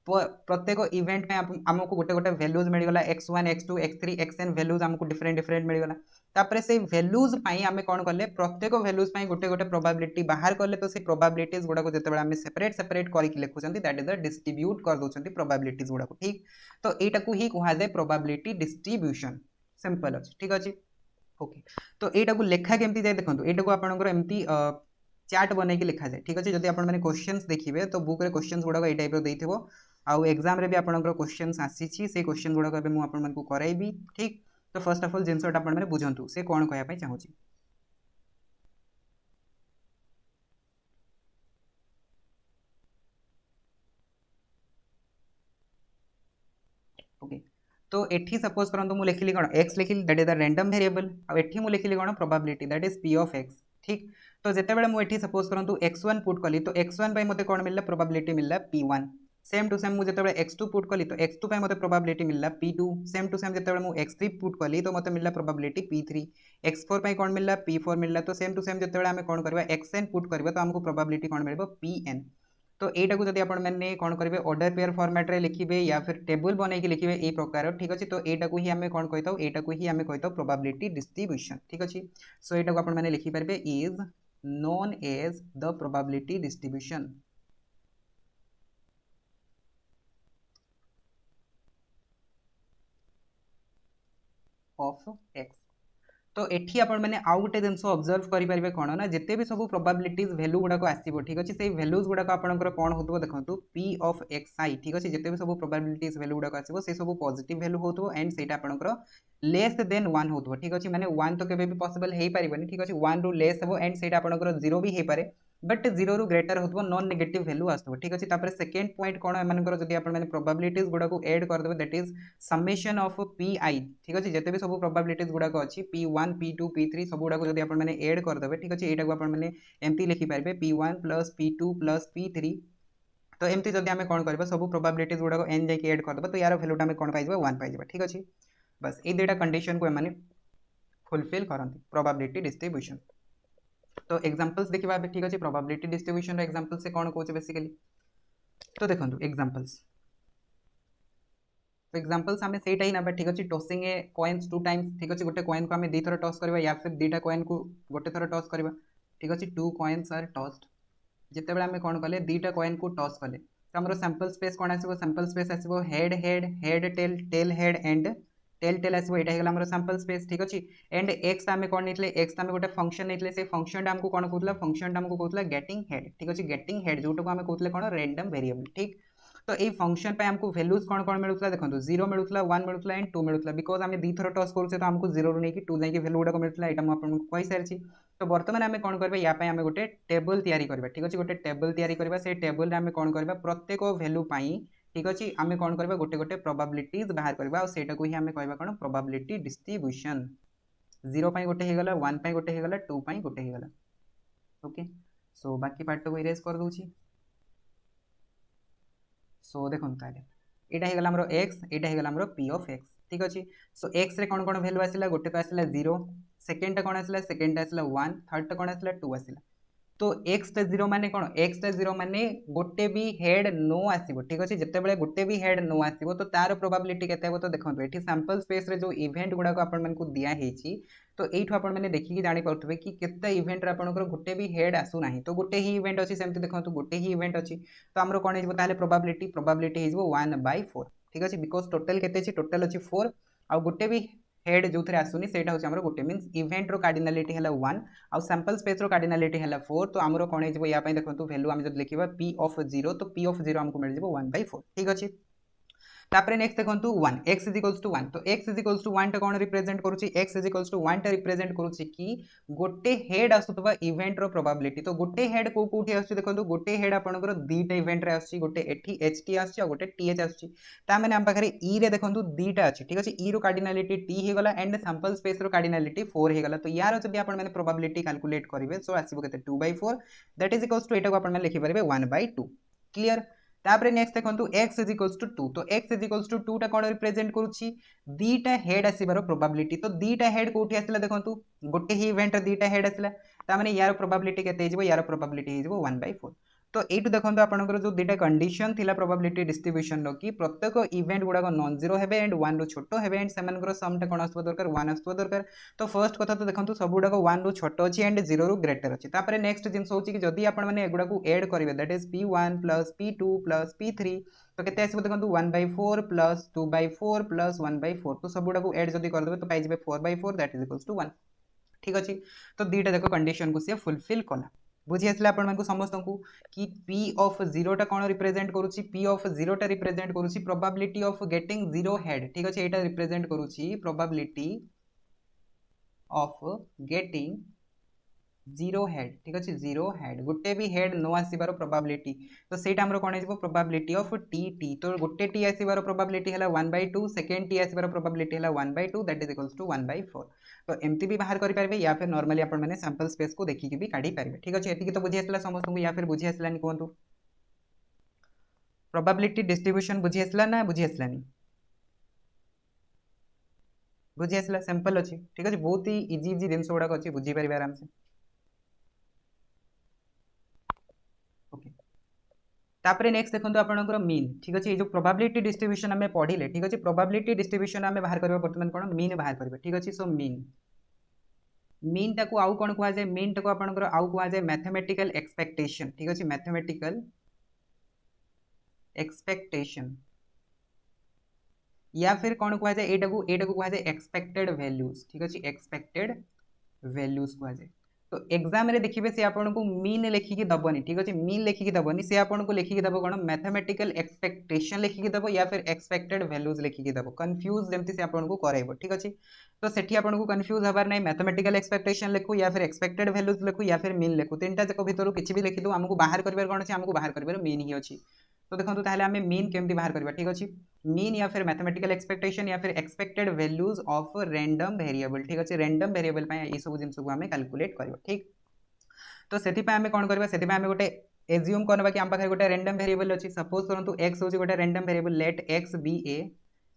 प्रत्येक इवेंट में आमको गोटे गोटे वैल्यूज मिलगला x1 x2 x3 xn values आमको डिफरेंट डिफरेंट मिलगला। तापर से वैल्यूज आम कौन कले प्रत्येक वैल्यूज गोटे गोटे प्रोबेबिलिटी बाहर कले तो से प्रोबेबिलिटीज गुड़ाक जो आम सेपरेट सेपरेट करके लिखुं दैट इज द डिस्ट्रीब्यूट कर दौरान प्रोबेबिलिटीज गुड़ाक ठीक। तो यहाँ ही कहुए प्रोबेबिलिटी डिस्ट्रीब्यूशन सिंपल अच्छे ठीक अच्छे ओके। तो यहाँ लेखा केमती जाए देखो यहाँ आपंकर एमती चार्ट बनई लिखा जाए ठीक अच्छे। जब आप क्वेश्चन देखिए तो बुक रे क्वेश्चन गुड़ाक ये टाइप देइथिबो आउ एग्जाम रे भी आपनकर क्वेश्चंस आसीछि से क्वेश्चन गुड़ाक एबे मु आपन मानकु कराइबी ठीक। तो फर्स्ट ऑफ ऑल जिनसटा आपन माने बुझंतु से कोन कहया पई चाहूछि ओके। तो एठी सपोज करंतु मु लिखिली कोन x लिखिली that is the random variable आ एठी मु लिखिली कोन probability that is p of x ठीक। तो जेते बेले मु एठी सपोज करंतु x1 पुट कली तो x1 पई मते कोन मिलला प्रोबेबिलिटी मिलला p1। सेम टू सेम मुझे x2 पुट कली तो x2 पे मते प्रोबेबिलिटी मिलला p2। सेम टू सेम जब मु x3 पुट कली तो मते मिलला प्रोबेबिलिटी p3। x4 पे कौन मिलला p4 मिलला। तो सेम टू सेम जब आम कौन करवा xn पुट करवा तो हमको प्रोबेबिलिटी कौन मिल pn। तो यहाँ जब आप कौन करेंगे ऑर्डर पेयर फॉर्मेट रे लिखिए या फिर टेबल बनई लिखिए ये प्रकार ठीक अच्छे। तो यहाँ ही आम कौन कही था ही आम कही प्रोबेबिलिटी डिस्ट्रीब्यूशन ठीक अच्छे। सो यहाँ आप लिखिपारे is known as the probability distribution of X. तो एठी आपण मैंने आउ गोटे जिन ऑब्जर्व करेंगे कौन ना जिते भी सब प्रोबेबिलिटीज वैल्यू गुड़ाक आसो ठीक अच्छे से वैल्यूज गुड़ाक आपंकर कौन हो देखो p ऑफ xi ठीक अच्छे जिते भी सब प्रोबेबिलिटीज वैल्यू गुड़ाक आसो से सब पॉजिटिव वैल्यू हो एंड से आपंकर लेस देन 1 हो ठीक अच्छे। माने 1 तो केबे भी पॉसिबल हो पारिबनी ठीक अच्छे 1 रु लेस हो एंड से आपंकर 0 भी हो पारे बट 0 रु ग्रेटर होतबो नॉन नेगेटिव वैल्यू आसतबो ठीक अछि। तापर सेकंड पॉइंट कोन एमानकर जदि आपण माने प्रोबेबिलिटीज गुडा को ऐड कर देबे that is summation of P I ठीक अछि। जते भी सब प्रोबेबिलिटीज गुडा को अछि p1 p2 p3 सब गुडा को जदि आपण माने ऐड कर देबे ठीक अछि, एटा को आपण माने एमपी लिखि पारबे p1 plus p2 plus p3। तो एमती जदि आमे कोन करबा सब प्रोबेबिलिटीज गुडा को n जाके ऐड कर देबा तो यार वैल्यूटा आमे कोन पाइ जेबा 1 पाइ जेबा ठीक अछि। बस ए दुटा कंडीशन को एमाने फुलफिल करंती प्रोबेबिलिटी डिस्ट्रीब्यूशन। तो एग्जांपल्स देखिबा ठीक अछि। प्रोबेबिलिटी डिस्ट्रीब्यूशन रो एग्जांपल से कोन कहउछ बेसिकली तो देखंतु एग्जांपल्स। तो एग्जांपल्स हमें सेटा ही नबा ठीक अछि। टॉसिंग ए कॉइन्स टू टाइम्स ठीक अछि, गोटे कॉइन को हमें दी थर टॉस करबा या फिर दीटा कॉइन को गोटे थर टॉस करबा ठीक अछि। टू कॉइन्स आर टॉस्ड जिते बेला हमें कोन कले दीटा कॉइन को टॉस कले तो हमरो सैंपल स्पेस कोन आसीबो सैंपल स्पेस आसीबो head head head tail tail head and tail tail आसीबो एटा हेगला हमरो सैंपल स्पेस ठीक अछि। एंड एक्स आमे कोन नेतले एक्स आमे गोटे फंक्शन नेतले से फंक्शन हमको कोन कहतला फंक्शन हमको कहतला गेटिंग हेड ठीक अछि। गेटिंग हेड जोटो को हमें कहतले कोन रैंडम वेरिएबल ठीक। तो ये फंक्शन पे हमको वैल्यूज कोन कोन मिलुतला देखंतु 0 मिलुतला 1 मिलुतला एंड 2 मिलुतला बिकॉज़ हमें दी थर टॉस करूछे तो हमको 0 रु नेकी 2 जाके वैल्यू गुडा को मिलुतला एटा म आपन को कहि सारछि। तो वर्तमान आमे कोन करबा या पे हमें गोटे टेबल तयारी करबा ठीक अछि। गोटे टेबल तयारी करबा से टेबल रे हमें कोन करबा प्रत्येक वैल्यू पाई ठीक अछि आमे कोन करबा गोटे गोटे प्रोबेबिलिटीज बाहर करबा और सेटा को ही हमें कहबा कोन प्रोबेबिलिटी डिस्ट्रीब्यूशन। 0 पाई गोटे हेगला 1 पाई गोटे हेगला 2 पाई गोटे हेगला ओके। सो बाकी पार्ट को इरेज कर दोछि। सो देखो ताले एटा हेगला हमरो x एटा हेगला हमरो p ऑफ x ठीक अछि। सो x रे कोन कोन वैल्यू आसिला गोटे तो आसिला 0 सेकंड टा कोन आसिला सेकंड टा आसिला 1 थर्ड टा कोन आसिला 2 आसिला। तो x टा 0 माने कोन x टा 0 माने गोटे भी हेड नो आसीबो ठीक अछि। जते बेले गोटे भी हेड नो आसीबो तो तार प्रोबेबिलिटी केते हेबो तो देखंतु एठी सैंपल स्पेस रे जो इवेंट गुडा को आपण मन को दिया हेची तो एठो आपण माने देखि कि जानि पड़तबे कि केते इवेंट रे आपनकर गोटे भी हेड आसु नाही तो गोटे ही इवेंट अछि सेमति देखंतु गोटे ही इवेंट अछि तो हमरो कोन हेजबो ताले प्रोबेबिलिटी हेजबो 1/4 ठीक अछि। बिकॉज़ टोटल केते अछि टोटल अछि 4 आ गोटे भी हेड जो थरे आसुनी सेटा होछि हमरो गोटे मींस इवेंट रो कार्डिनलिटी हला 1 आ सैंपल स्पेस रो कार्डिनलिटी हला 4 तो हमरो कोन हेजबो या पय देखंतु वैल्यू हम जब लिखिबा p ऑफ 0 तो p ऑफ 0 हमको मिल जेबो 1/4 ठीक अछि। तापरे नेक्स्ट देखंतु 1 x = 1 तो x = 1 टा कोन रिप्रेजेंट करूची x = 1 टा रिप्रेजेंट करूची कि गोटे हेड आसुतबा इवेंट रो प्रोबेबिलिटी। तो गोटे हेड को कोठी आसु देखंतु गोटे हेड आपनकर दीटा इवेंट रे आसुची गोटे एठी ht आसुची आ गोटे th आसुची ता माने हम पाखरे e रे देखंतु दीटा अछि ठीक अछि। e रो कार्डिनलिटी t हे गला एंड सैंपल स्पेस रो कार्डिनलिटी 4 हे गला। तो यार जदि आपण माने प्रोबेबिलिटी कैलकुलेट करिवे सो आसीबो केते 2/4 दैट इज इक्वल्स टू एटा को आपण माने लिखि परिबे 1/2 क्लियर। तापरे नेक्स्ट देखंतु x = 2 तो x = 2 टा कोन रिप्रेजेंट करूची दीटा हेड आसीबार प्रोबेबिलिटी। तो दीटा हेड कोठी आसिला देखंतु गोटे ही इवेंट रे दीटा हेड आसिला ता माने यार प्रोबेबिलिटी केते हेजबो यार प्रोबेबिलिटी हेजबो 1/4। तो एटु देखंतु आपनकर जो दीटा कंडीशन थिला प्रोबेबिलिटी डिस्ट्रीब्यूशन रो कि प्रत्येक इवेंट गुडा को नॉन जीरो हेबे एंड 1 रो छोटो हेबे एंड सेमानकर सम टा कोन आसबो दरकार 1 आसबो दरकार। तो फर्स्ट कथा तो देखंतु सब गुडा को 1 रो छोटो अछि एंड 0 रो ग्रेटर अछि। तापरे नेक्स्ट जिंस होची कि जदि आपण माने एगुडा को ऐड करिवे that is p1 + p2 + p3 तो केते आसीबो देखंतु 1/4 + 2/4 + 1/4 तो सब गुडा को ऐड जदि कर देबे तो पाइ जेबे 4/4 दैट इज इक्वल्स टू 1 ठीक अछि। तो दीटा देखो कंडीशन को से फुलफिल कला बुझी आसला आपण मानकु समस्त को कि p ऑफ 0 टा कोन रिप्रेजेंट करूची p ऑफ 0 टा रिप्रेजेंट करूची प्रोबेबिलिटी ऑफ गेटिंग 0 हेड ठीक अछि। एटा रिप्रेजेंट करूची प्रोबेबिलिटी ऑफ गेटिंग 0 हेड ठीक अछि। 0 हेड गोटे भी हेड नो आसीबार प्रोबेबिलिटी तो सेटा हमरो कोन हेजबो प्रोबेबिलिटी ऑफ tt तो गोटे t आसीबार प्रोबेबिलिटी हला 1/2 सेकंड t आसीबार प्रोबेबिलिटी हला 1/2 दैट इज इक्वल्स टू 1/4। तो एमती भी बाहर करि पारबे या फिर नॉर्मली आपण माने सैंपल स्पेस को देखि के भी काढी पारबे ठीक अछि। एति तो बुझी आसला समस्त को या फिर बुझी आसलानी कोंतु प्रोबेबिलिटी डिस्ट्रीब्यूशन बुझी आसला ना बुझी आसलानी बुझी आसला सिंपल अछि ठीक अछि। बहुत ही इजी इजी जिंस गुडा अछि बुझी पारबे आराम से ओके। तापरे नेक्स्ट देखंतु आपनकर मीन ठीक अछि। ए जो प्रोबेबिलिटी डिस्ट्रीब्यूशन हमें पढिले ठीक अछि। प्रोबेबिलिटी डिस्ट्रीब्यूशन हमें बाहर करबा वर्तमान कोन मीन बाहर करबे ठीक अछि। सो मीन टा को आउ कोन कुआ जाय मीन टा को आपनकर आउ कुआ जाय मैथमेटिकल एक्सपेक्टेशन ठीक अछि। मैथमेटिकल एक्सपेक्टेशन या फिर कौन कुआ जाए एटा को कुआ जाए एक्सपेक्टेड वैल्यूज ठीक अछि। एक्सपेक्टेड वैल्यूज कुआ जाए तो एग्जाम रे देखिए से आपन को मीन लिखिकी दबनी ठीक अच्छे मीन लिखिकी दबनी से आपन को लिखिकी दब कौन मैथमेटिकल एक्सपेक्टेशन लिखिकी दब या फिर एक्सपेक्टेड वैल्यूज लिखिकी दब कंफ्यूज जमती से आपन को कराइबो ठीक अच्छे तो सेठी आपन को कंफ्यूज हबार नहीं मैथमेटिकल एक्सपेक्टेशन लिखु या फिर एक्सपेक्टेड वैल्यूज लिखु या फिर मीन लिखु तीनटा जाक भितर किसी भी लिखिदो हमको बाहर करबार कोन अछि हमको बाहर करबार मीन ही अछि तो देखो ताहले आमे मीन केमती बाहर करबा ठीक अछि मीन या फिर मैथमेटिकल एक्सपेक्टेशन या फिर expected values of random variable ठीक अछि रैंडम वेरिएबल पय ए सब जिंस को आमे कैलकुलेट करबा ठीक तो से आम कौन करवा से आम गोटे एज्यूम करवा कि आम पाखे गोटे रैंडम वेरिएबल अच्छी सपोज करूँ एक्स हूँ गोटे random variable let X be a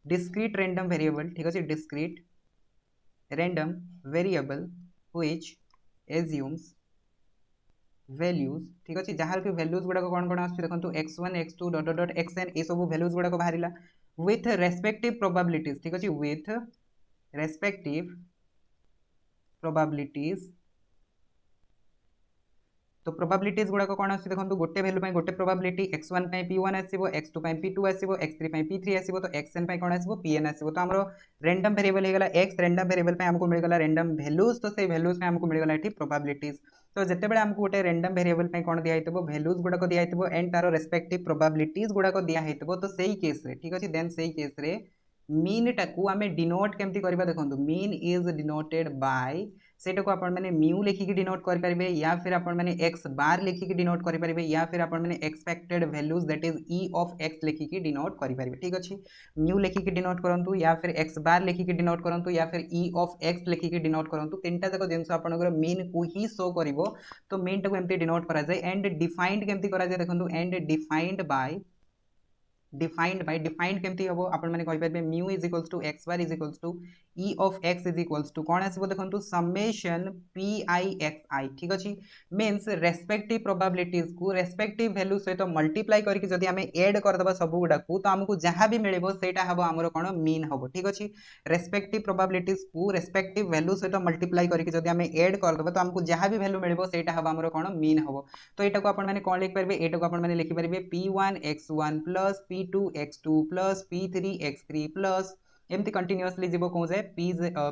discrete random variable ठीक अच्छे discrete random variable which assumes values ठीक अच्छे जहाँ कि वैल्यूज गुड़ाक कौन कौन आस देखो x1 x2 dot dot xn ये सब वैल्यूज गुड़ाक बाहर विथ रेस्पेक्टिव प्रोबेबिलिटीज ठीक अच्छे विथ रेस्पेक्टिव प्रोबेबिलिटीज तो प्रोबेबिलिटीज गुड़ाक कौन आस देखो गोटे वैल्यू गोटे प्रोबेबिलिटी x1 p1 आसो x2 p2 आसो x3 p3 आसो तो xn कौन आसो pn आसो तो आम रैंडम वेरिएबल होगा x रैंडम वेरिएबल आमको मिलगला रैंडम वैल्यूज तो से वैल्यूज आमको मिलगला ये प्रोबेबिलिटीज तो जितेबाला आमको गोटे रैंडम वेरिएबल कौन दिखाई वैल्यूज गुड़ाक दिखाई एंड तार रेस्पेक्टिव प्रोबेबिलिटीज गुड़ाक दिखाई तो सही केस रे ठीक अच्छे देन सही केस रे मीन टाकू आम डिनोट केमती करबा देखो मीन इज डिनोटेड बाय सेटा को आपण माने म्यू लिखिकी डिनोट कर परिबे या फिर आपण माने x बार लिखिकी डिनोट कर परिबे या फिर आपण माने expected values that is e of x लिखिकी डिनोट कर परिबे ठीक अछि म्यू लिखिकी डिनोट करंतु या फिर x बार लिखिकी डिनोट करंतु या फिर e ऑफ x लिखिकी डिनोट करंतु तीनटा जक जिंस आपनकर मीन को ही शो करिवो तो मीन टाको एमती डिनोट करा जाय एंड डिफाइंड केमती करा जाय देखंतु एंड डिफाइंड केमती हम आपण माने कहि परबे mu is equals to x bar is equals to e of x is equals to कौन आसीबो देखंतु summation p i x i ठीक अछि मींस रेस्पेक्टिव प्रोबेबिलिटीज को रेस्पेक्टिव वैल्यू सहित मल्टीप्लाई करके जदी हमें ऐड कर दबा सब गुडा को तो हमको जहां भी मिलेबो सेटा हबो हमर कोन मीन हबो ठीक अछि रेस्पेक्टिव प्रोबेबिलिटीज को रेस्पेक्टिव वैल्यू सहित मल्टीप्लाई करके जदी हमें ऐड कर दबा तो हमको जहां भी वैल्यू मिलेबो सेटा हबो हमर कोन मीन हबो तो एटा को आपण माने कोन लिख परबे एटा को आपण माने लिखि परबे p1 x1 plus p2 x2 plus p3 x3 plus एमती कंटिन्यूअसली जीवो कौन जाए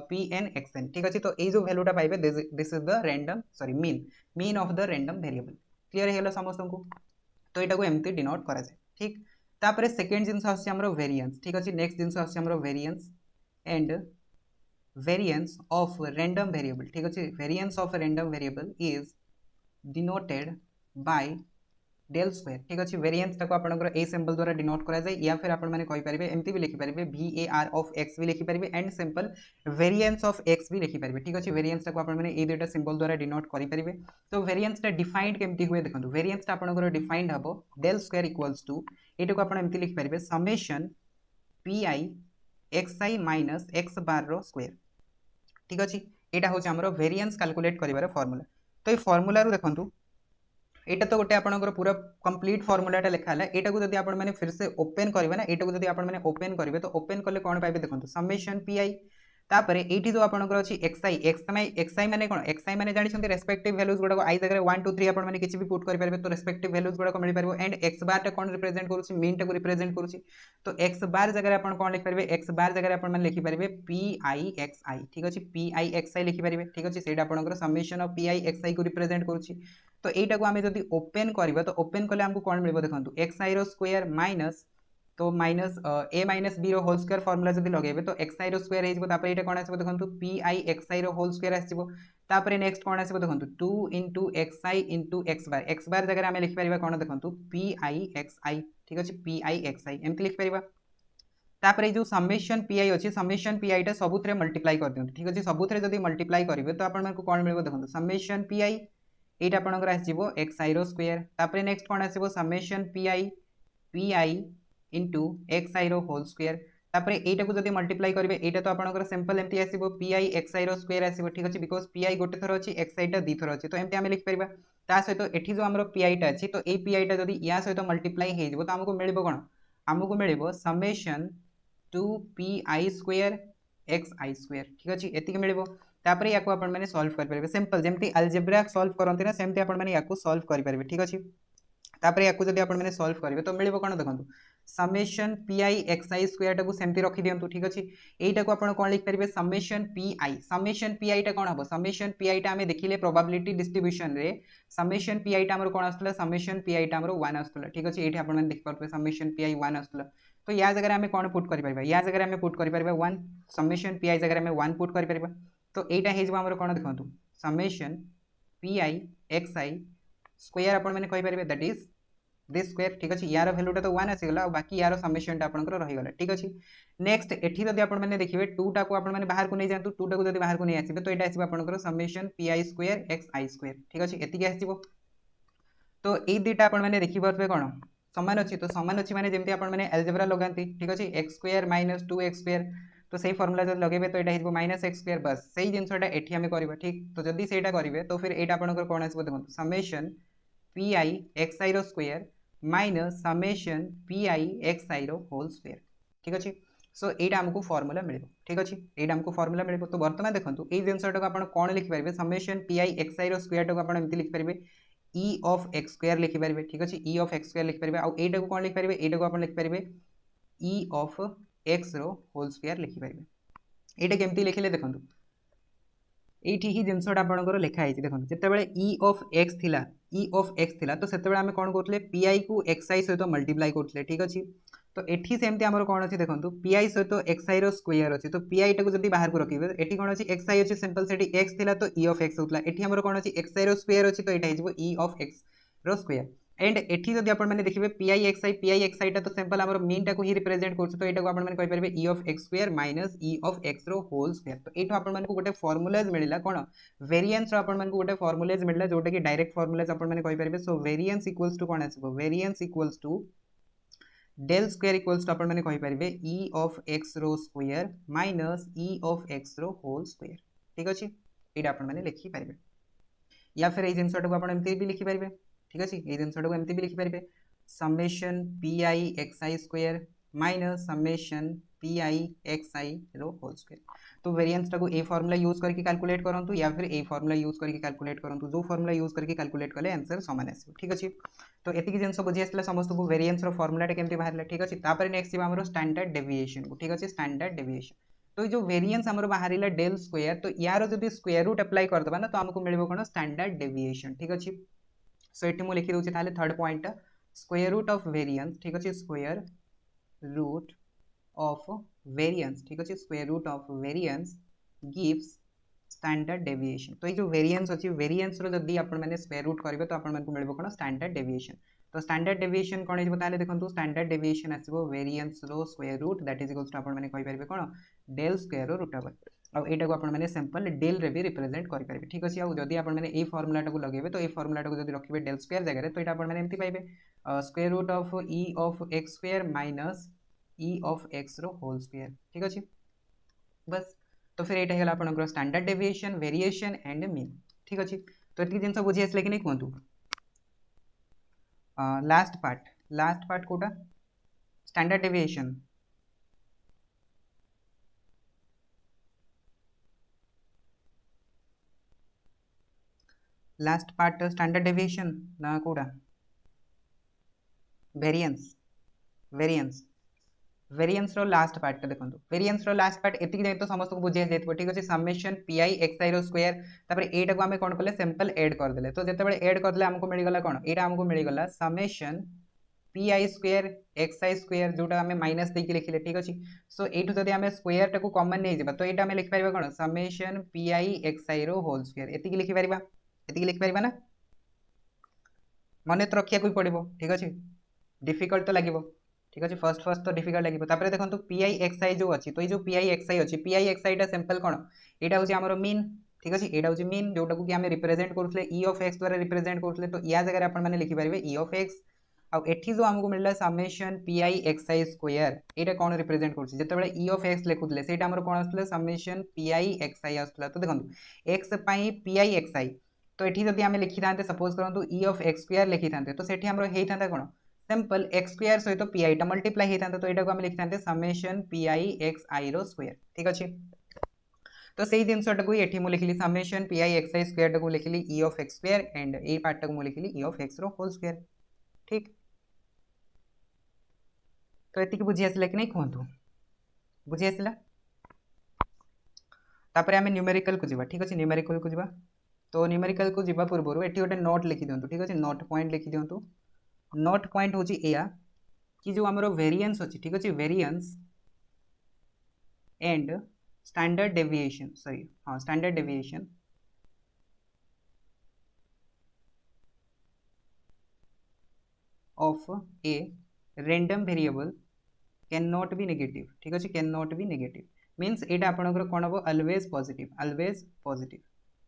pn xn ठीक अछि तो ए जो वैल्यूटा पाइबे this is the random sorry mean of the random variable clear हेला समस्त को तो एटा को एमती डिनोट करा जाए ठीक तापरे सेकंड जिंस आसी हमरो वेरिएंस ठीक अछि नेक्स्ट जिंस आसी हमरो variance and variance of random variable ठीक अछि variance of random variable is denoted by del square ठीक अच्छे वेरिएंस टाको आपनकर ए सिंबल द्वारा डिनोट करा जाए या फिर आपण माने कहि परिबे एमती भी लिखि परिबे var ऑफ x भी लिखि परिबे and simple variance of x भी लिखि परिबे ठीक अच्छे वेरिएंस टाको आपण माने ए दुटा सिंबल द्वारा डिनोट करि परिबे तो वेरिएंस टा डिफाइंड केमती हुए देखंतु वेरिएंस टा आपनकर डिफाइंड हबो डेल स्क्वायर इक्वल्स टू एटाको आपण एमती लिखि परिबे summation pi xi minus x bar रो स्क्वायर ठीक अच्छे एटा होचे हमरो वेरिएंस कैलकुलेट करिवार फार्मूला तो ये फार्मूला रो देखंतु एटा तो गोटे आपनकर पूरा कंप्लीट फार्मूलाटा लिखा है एटा को जदि आपण माने फिर से ओपन करबे ना एटा को जदि आपण माने ओपन करबे तो ओपन करले कोन पाइबे देखंतु समेशन पी तापरे एठी जो आपनकर अछि xi माने कोन xi माने जानि छथि रेस्पेक्टिव वैल्यूज गुडा को आई जगह 1 2 3 आपण माने किछि भी पुट कर परबे तो रेस्पेक्टिव वैल्यूज गुडा को मिल परबो एंड x बार टा कोन रिप्रेजेंट करूछि मीन टा को रिप्रेजेंट करूछि तो x बार जगह आपण कोन लिख परबे x बार जगह आपण माने लिखि परबे pixi ठीक अछि pixi लिखि परबे ठीक अछि सेटा आपनकर समेशन ऑफ pixi को रिप्रेजेंट करूछि तो एटा को आमे जदि ओपन करबा तो ओपन करले हमको कोन मिलबो देखंतु xi रो स्क्वायर माइनस तो माइनस a माइनस b रो होल स्क्वायर फार्मूला जदि लगेबे तो xi रो स्क्वायर हेजबो तापर एटा कोन आसीबो देखंतु pixi रो होल स्क्वायर आसीबो तापर नेक्स्ट कोन आसीबो देखंतु 2 xi x बार जगह आमे लिखि परिबा कोन देखंतु pixi ठीक अछि pixi एमति लिखि परिबा तापर जो समेशन पी अच्छी समेशन पी टा सबुथरे मल्टीप्लाई कर दियंतु ठीक अछि सबुथरे जदि मल्टीप्लाई करिवे तो आपण मानकु कोन मिलबो देखंतु समेशन पी एटा आपनकर आसीबो xi रो स्क्वायर तापर नेक्स्ट कोन आसीबो समेशन पी इंटू xi रो होल स्क्वायर तापर एटा को जदि मल्टीप्लाई करिवे एटा तो आपनकर सिंपल एमती आसीबो pixi रो स्क्वायर आसीबो ठीक अछि बिकॉज़ pi गोटे थरो अछि xi टा दी थरो अछि तो एमती हम लिख परिबा ता सहित एठी जो हमरो pi टा अछि तो ए pi टा जदि या सहित मल्टीप्लाई हे जबो तो हमको मिलबो कोन हमको मिलबो summation 2pi square xi square ठीक अछि एतिक मिलबो तापर याको आपण माने सॉल्व कर परबे सिंपल जेमती अलजेब्रा सॉल्व करंती ना सेमती आपण माने याको सॉल्व कर परबे ठीक अछि तापर याको जदि आपण माने सॉल्व करबे तो मिलबो कोन देखंतु summation P I x I square टाको सेमती रखी दियंतु ठीक अछि एटा को आपण कोन लिख परिबे समेशन पी आई टा कोन हबो समेशन पी आई टा हमें देखिले प्रोबेबिलिटी डिस्ट्रीब्यूशन रे समेशन पी आई टा हमर कोन आस्तला समेशन पी आई टा हमर 1 आस्तला ठीक अछि एठी आपण मन देख परबे समेशन पी आई 1 आस्तला तो या जगह हमें कोन पुट करि परबा या जगह हमें पुट करि परबा 1 समेशन पी आई जगह हमें 1 पुट करि परबा तो एटा हे जबा हमर कोन देखंतु summation P I x I square आपण माने कहि परबे दैट इज दिस स्क्वायर ठीक अछि यार वैल्यूटा तो 1 आसीगला और बाकी यार समेशन टा आपनकर रहि गला ठीक अछि नेक्स्ट एठी जदि आपण माने देखिबे 2 टा को आपण माने बाहर को नै जानतु 2 टा को जदि बाहर को नै आसीबे तो एटा आसीबे आपनकर summation P I square x I square ठीक अछि एति के आसीबो तो ए दुटा आपण माने देखि परबे कोन समान अछि तो समान अछि माने जेमति आपण माने अलजेब्रा लगांती ठीक अछि x square minus 2x square तो सही फार्मूला जब लगेबे तो एटा हिबो माइनस x स्क्वायर बस सही जिंसटा एठी हमें करबा ठीक तो जदि सेटा करिवे तो फिर एटा आपनकर कोन आसीबो देखंतु summation P I x I रो square minus summation P I x I रो होल स्क्वायर ठीक अछि सो एटा हमको फार्मूला मिलिबो ठीक अछि एटा हमको फार्मूला मिलिबो तो वर्तमान देखंतु ए जिंसटा को आपण कोन लिखि परिबे summation P I x I रो स्क्वायर को आपण एमति लिखि परिबे e ऑफ x स्क्वायर लिखि परिबे ठीक अछि e ऑफ x स्क्वायर लिखि परिबे आ एटा को कोन लिखि परिबे एटा को आपण लिखि परिबे e ऑफ x रो होल स्क्वायर लिखि परिबे एटा केमति लिखिले देखंतु एठी ही जिंसटा आपनकर लिखा है देखंतु जते बेले e ऑफ x थिला तो सेते बेले हम कोन करथले pi को xi सहित मल्टीप्लाई करथले ठीक अछि तो एठी सेमति हमर कोन अछि देखंतु pi सहित xi रो स्क्वायर अछि तो pi टा को जदी बाहर को रखिबे एठी कोन अछि xi अछि सिंपल सेठी x थिला तो e ऑफ x होतला एठी हमर कोन अछि xi रो स्क्वायर अछि तो एटा हिजबो e ऑफ x रो स्क्वायर एंड एठी जदी आपण माने देखिबे pi xi टा तो सिंपल हमर मीन टा को ही रिप्रेजेंट करछ तो एटा को आपण माने कहि परबे e of x square minus e of x रो होल स्क्वायर तो एठो आपण माने को गोटे फार्मूलाज मिलिला कोन वेरिएंस रो आपण माने को गोटे फार्मूलाज मिलिला जोटा कि डायरेक्ट फार्मूलाज आपण माने कहि परबे सो वेरिएंस इक्वल्स टू कोन आसीबो variance equals to del square equals to आपण माने कहि परबे e ऑफ x रो square minus e of x रो होल स्क्वायर ठीक अछि एटा आपण माने लिखि परबे या फिर ए जिंसटा को आपण एमति भी लिखि परबे ठीक अछि ए जिंसटा को एमति भी लिखि परबे summation P I x I square minus summation P I x I रो होल स्क्वायर तो वेरिएंस टा को ए फार्मूला यूज करके कैलकुलेट करंतु या फिर ए फार्मूला यूज करके कैलकुलेट करंतु जो फार्मूला यूज करके कैलकुलेट कले आंसर समान आसी ठीक अछि तो एतिकी जिंस बुझी आसला समस्त को वेरिएंस रो फार्मूला टा केमति बाहरला ठीक अछि तापर नेक्स्ट जीवा हमरो स्टैंडर्ड डेविएशन को ठीक अछि स्टैंडर्ड डेविएशन तो जो वेरिएंस हमरो बाहरिला डेल स्क्वायर तो यार जदी स्क्वायर रूट अप्लाई कर दबा ना तो हमको मिलबो कोन स्टैंडर्ड डेविएशन ठीक अछि सो एठी मु लिखि दउछि ताले third point square root of variance ठीक अछि स्क्वायर रूट ऑफ वेरिएंस ठीक अछि square root of variance gives standard deviation तो ये जो वेरिएंस अछि वेरिएंस रो जदी आपण माने स्क्वायर रूट करबे तो आपण मानकु मिलबो कोन स्टैंडर्ड डेविएशन तो स्टैंडर्ड डेविएशन कोन हिजबो ताले देखंतु स्टैंडर्ड डेविएशन आसीबो वेरिएंस रो square root that is equals to आपण माने कहि परबे कोन डेल स्क्वायर रो रूट ओवर आ एटा को आपण माने सिंपल डेल रे भी रिप्रेजेंट करि परबे ठीक अछि आ जदी आपण माने ए फार्मूला टा को लगेबे तो ए फार्मूला टा को जदी रखिबे डेल स्क्वायर जगह रे तो एटा आपण माने एमति पाइबे square root of e of x square minus e of x रो होल स्क्वायर ठीक अछि बस तो फिर एटा हेला आपनकर standard deviation variation and mean ठीक अछि तो एति जिंस बुझी आसले कि नै कोंतु लास्ट पार्ट कोटा standard deviation last part standard deviation ना कोडा वेरिएंस रो लास्ट पार्ट देखंतु वेरिएंस रो लास्ट पार्ट एतिक जाय तो समस्त को बुझे जायतबो ठीक अछि summation P I x I रो स्क्वायर तापर एटा को हमें कोन करले सिंपल ऐड कर देले तो जते बेले ऐड कर देले हमको मिल गला कोन एटा हमको मिल गला summation P I square x I square जोटा हमें माइनस देके लिखिले ठीक अछि सो एठु जदी हमें स्क्वायर टा को कॉमन नै जेबा तो एटा हमें लिख परबा कोन summation P I x I रो होल स्क्वायर एतिक लिखि परबा ना मने तो रखिया कोइ पड़िबो ठीक अछि डिफिकल्ट तो लागिबो ठीक अछि फर्स्ट तो डिफिकल्ट लागिबो तापर देखंतु पी आई एक्स आई जो अछि तो ये जो पी आई एक्स आई अछि पी आई एक्स आई टा सिंपल कोन एटा होछि हमरो मीन ठीक अछि एटा होछि मीन जोटा को कि हमें रिप्रेजेंट करथले e ऑफ x द्वारा रिप्रेजेंट करथले तो या जगह आपण माने लिखि परबे e ऑफ x आ एठी जो हमको मिलला summation P I x I square एटा कोन रिप्रेजेंट करछि जते बेले e ऑफ x लेखुथले सेटा हमरो कोन आस्तले समेशन पी आई एक्स आई आस्तला तो देखंतु x पई पी आई एक्स आई तो एठी जदी हमें लिखि थांते सपोज करंतु e ऑफ x स्क्वायर लिखि थांते तो सेठी हमरो हेइ थांता कोन सिंपल x स्क्वायर सहित पी आई टा मल्टीप्लाई हेइ थांता तो एटा को हम लिखि थांते summation P I x I रो स्क्वायर ठीक अछि तो सेही जिंसटा को एठी मु लिखिली summation P I x I square टा को लिखिली e of x square and ए पार्ट टा को मु लिखिली e ऑफ x रो होल स्क्वायर ठीक तो एतिक बुझी आसला कि नहीं कहतु बुझी आसला तापर आम न्यूमेरिकल को जीवा ठीक अच्छे न्यूमेरिकल को जीवा तो न्यूमेरिकल को जीवा पूर्व ये गोटे नोट लिखि दिंतु ठीक अच्छे नोट पॉइंट लिखि दिंतु नोट पॉइंट हूँ या कि जो आमर वेरिएंस अच्छी ठीक अच्छे variance and standard deviation sorry हाँ standard deviation of a random variable cannot be negative ठीक अच्छे cannot be negative means यहाँ आपंकर कौन हम ऑलवेज पॉजिटिव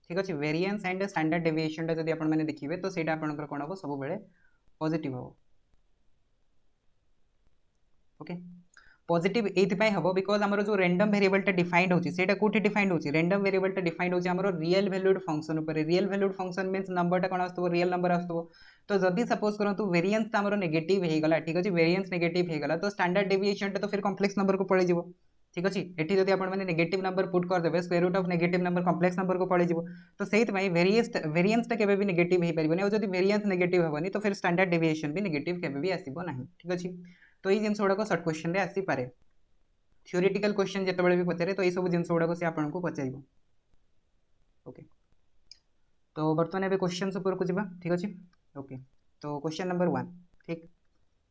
ठीक अच्छे वेरिएंस एंड स्टैंडर्ड डेविएशन टा जब आपने देखिए तो सहीटा आपंकर कौन हम सब बेले पॉजिटिव हम ओके पॉजिटिव ये हम बिकज आमर जो रैंडम वेरिएबल डिफाइंड होची सेटा कोठी डिफाइंड होची रैंडम वेरिएबल डिफाइंड होची आमर रियल वैल्यूड फंक्शन ऊपर real valued function means number टा कौन आसतबो रियल नंबर आसतबो तो जदि सपोज करंतु वेरिएंस आमर नेगेटिव हो गला ठीक अछि वेरिएंस नेगेटिव हो गला तो स्टैंडर्ड डेविएशन टा तो फिर कॉम्प्लेक्स नंबर को पळै जिवो ठीक अछि एठी जदि आपण माने नेगेटिव नंबर पुट कर देबे square root of negative number complex number को पळै जिवो तो सेहित भाई वेरिएंस टा केबे भी नेगेटिव हे परिबो नै और जदि वेरिएंस नेगेटिव हेबनी तो फिर स्टैंडर्ड डेविएशन भी नेगेटिव केबे भी आसीबो नाही ठीक अछि तो ये जिनस गुड़ाक सर्ट क्वेश्चन रे आसी पारे थियोरेटिकल क्वेश्चन जिते भी पचारे तो ये सब जिन गुड़ाक सी आपको पचार ओके तो बर्तमान एबे क्वेश्चन ऊपर को जीवा ठीक अच्छे ओके तो क्वेश्चन नंबर 1 ठीक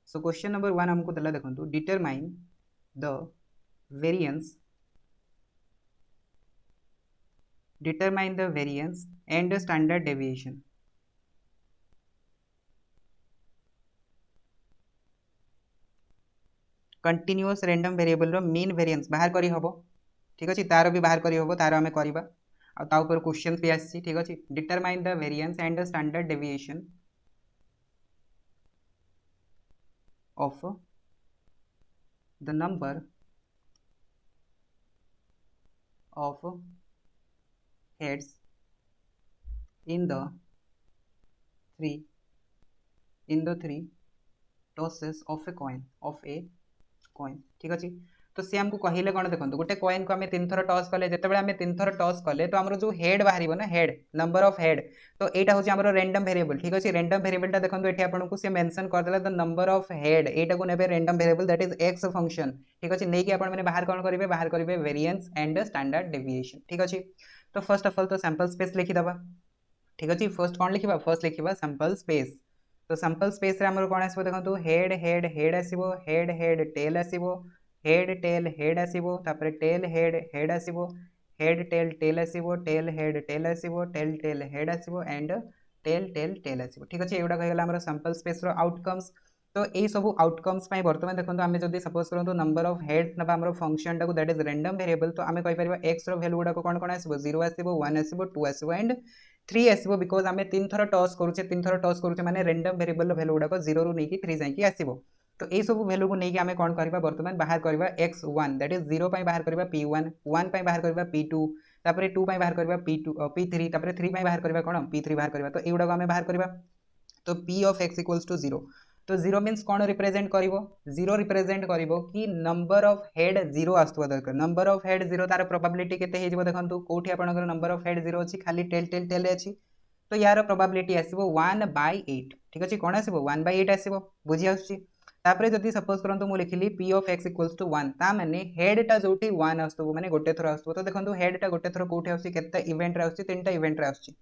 सो क्वेश्चन नंबर 1 हमको देला देखंतु determine the variance and standard deviation continuous random variable रो मीन वेरिएंस बाहर करी हबो ठीक अछि तार भी बाहर करी हबो तार हमें करबा आ ता ऊपर क्वेश्चन भी आसी ठीक अछि determine the variance and the standard deviation of the number of heads in the three tosses of a coin ठीक अच्छे तो सी आमको कहले कौन देखो गोटे कॉइन को आम 3 थर टॉस कले जिते आम 3 थर टॉस कले तो आम जो हेड बाहर ना हेड नंबर ऑफ हेड तो यहाँ हूँ आम रैंडम वेरिएबल ठीक अच्छे रैंडम वेरिएबल देखो ये आपको सी मेंशन करदेला द नंबर ऑफ हेड यहाँ को ने random variable that is X function ठीक अच्छे नहीं कि आपने बाहर कौन करेंगे बाहर करेंगे वेरिएंस एंड स्टैंडर्ड डेविएशन ठीक अच्छे तो फर्स्ट ऑफ ऑल तो सैंपल स्पेस लिखिदबा ठीक अच्छे फर्स्ट कौन लिखा फर्स्ट लिखा सैंपल स्पेस तो सैंपल स्पेस रे हमर कोन आसीबो देखंतु हेड हेड हेड आसीबो हेड हेड टेल आसीबो हेड टेल हेड आसीबो तापर टेल हेड हेड आसीबो हेड टेल टेल आसीबो टेल हेड टेल आसीबो टेल टेल हेड आसीबो एंड टेल टेल टेल आसीबो ठीक अछि एगुडा कहला हमर सैंपल स्पेस रो आउटकम्स तो ए सब आउटकम्स पई वर्तमान देखंतु आमे जदी सपोज करंतु नंबर ऑफ हेड नबा हमर फंक्शन टाको दैट इज रैंडम वेरिएबल तो आमे कहि परबा x रो वैल्यू गुडा को कोन कोन आसीबो 0 आसीबो 1 आसीबो 2 आसीबो एंड 3 आसीबो बिकॉज आमे 3 थर टॉस करूचे माने रैंडम वेरिएबल वैल्यू गुडा को 0 रु नेकी 3 जाई आसीबो तो ए सब वैल्यू को नेकी आमे कोन करबा वर्तमान बाहर करबा x1 दैट इज 0 पई बाहर करबा p1 1 पई बाहर करबा p2 तापरे 2 पई बाहर करबा p2 p3 तापरे 3 पई बाहर करबा कोन p3 बाहर करबा तो एगुडा को आमे बाहर करबा तो p of x equals to 0 तो 0 मीन्स कौन रिप्रेजेंट करिवो 0 रिप्रेजेंट करिवो कि नंबर ऑफ हेड 0 आस्तवा दरकार नंबर ऑफ हेड 0 तार प्रोबेबिलिटी केते हे जिवो देखंतु कोठी आपनकर नंबर ऑफ हेड 0 अछि खाली टेल टेल टेल अछि तो यार प्रोबेबिलिटी आसीबो 1/8 ठीक अछि कोन आसीबो 1/8 आसीबो बुझि आछी तापरे जदी सपोज करंतु मु लिखिली p of x equals to 1 ता माने हेड टा जोटी 1 आस्तबो माने गोटे थरो आस्तबो तो देखंतु हेड टा गोटे थरो कोठी आछि केते इवेंट रे आछि तीनटा इवेंट रे आछि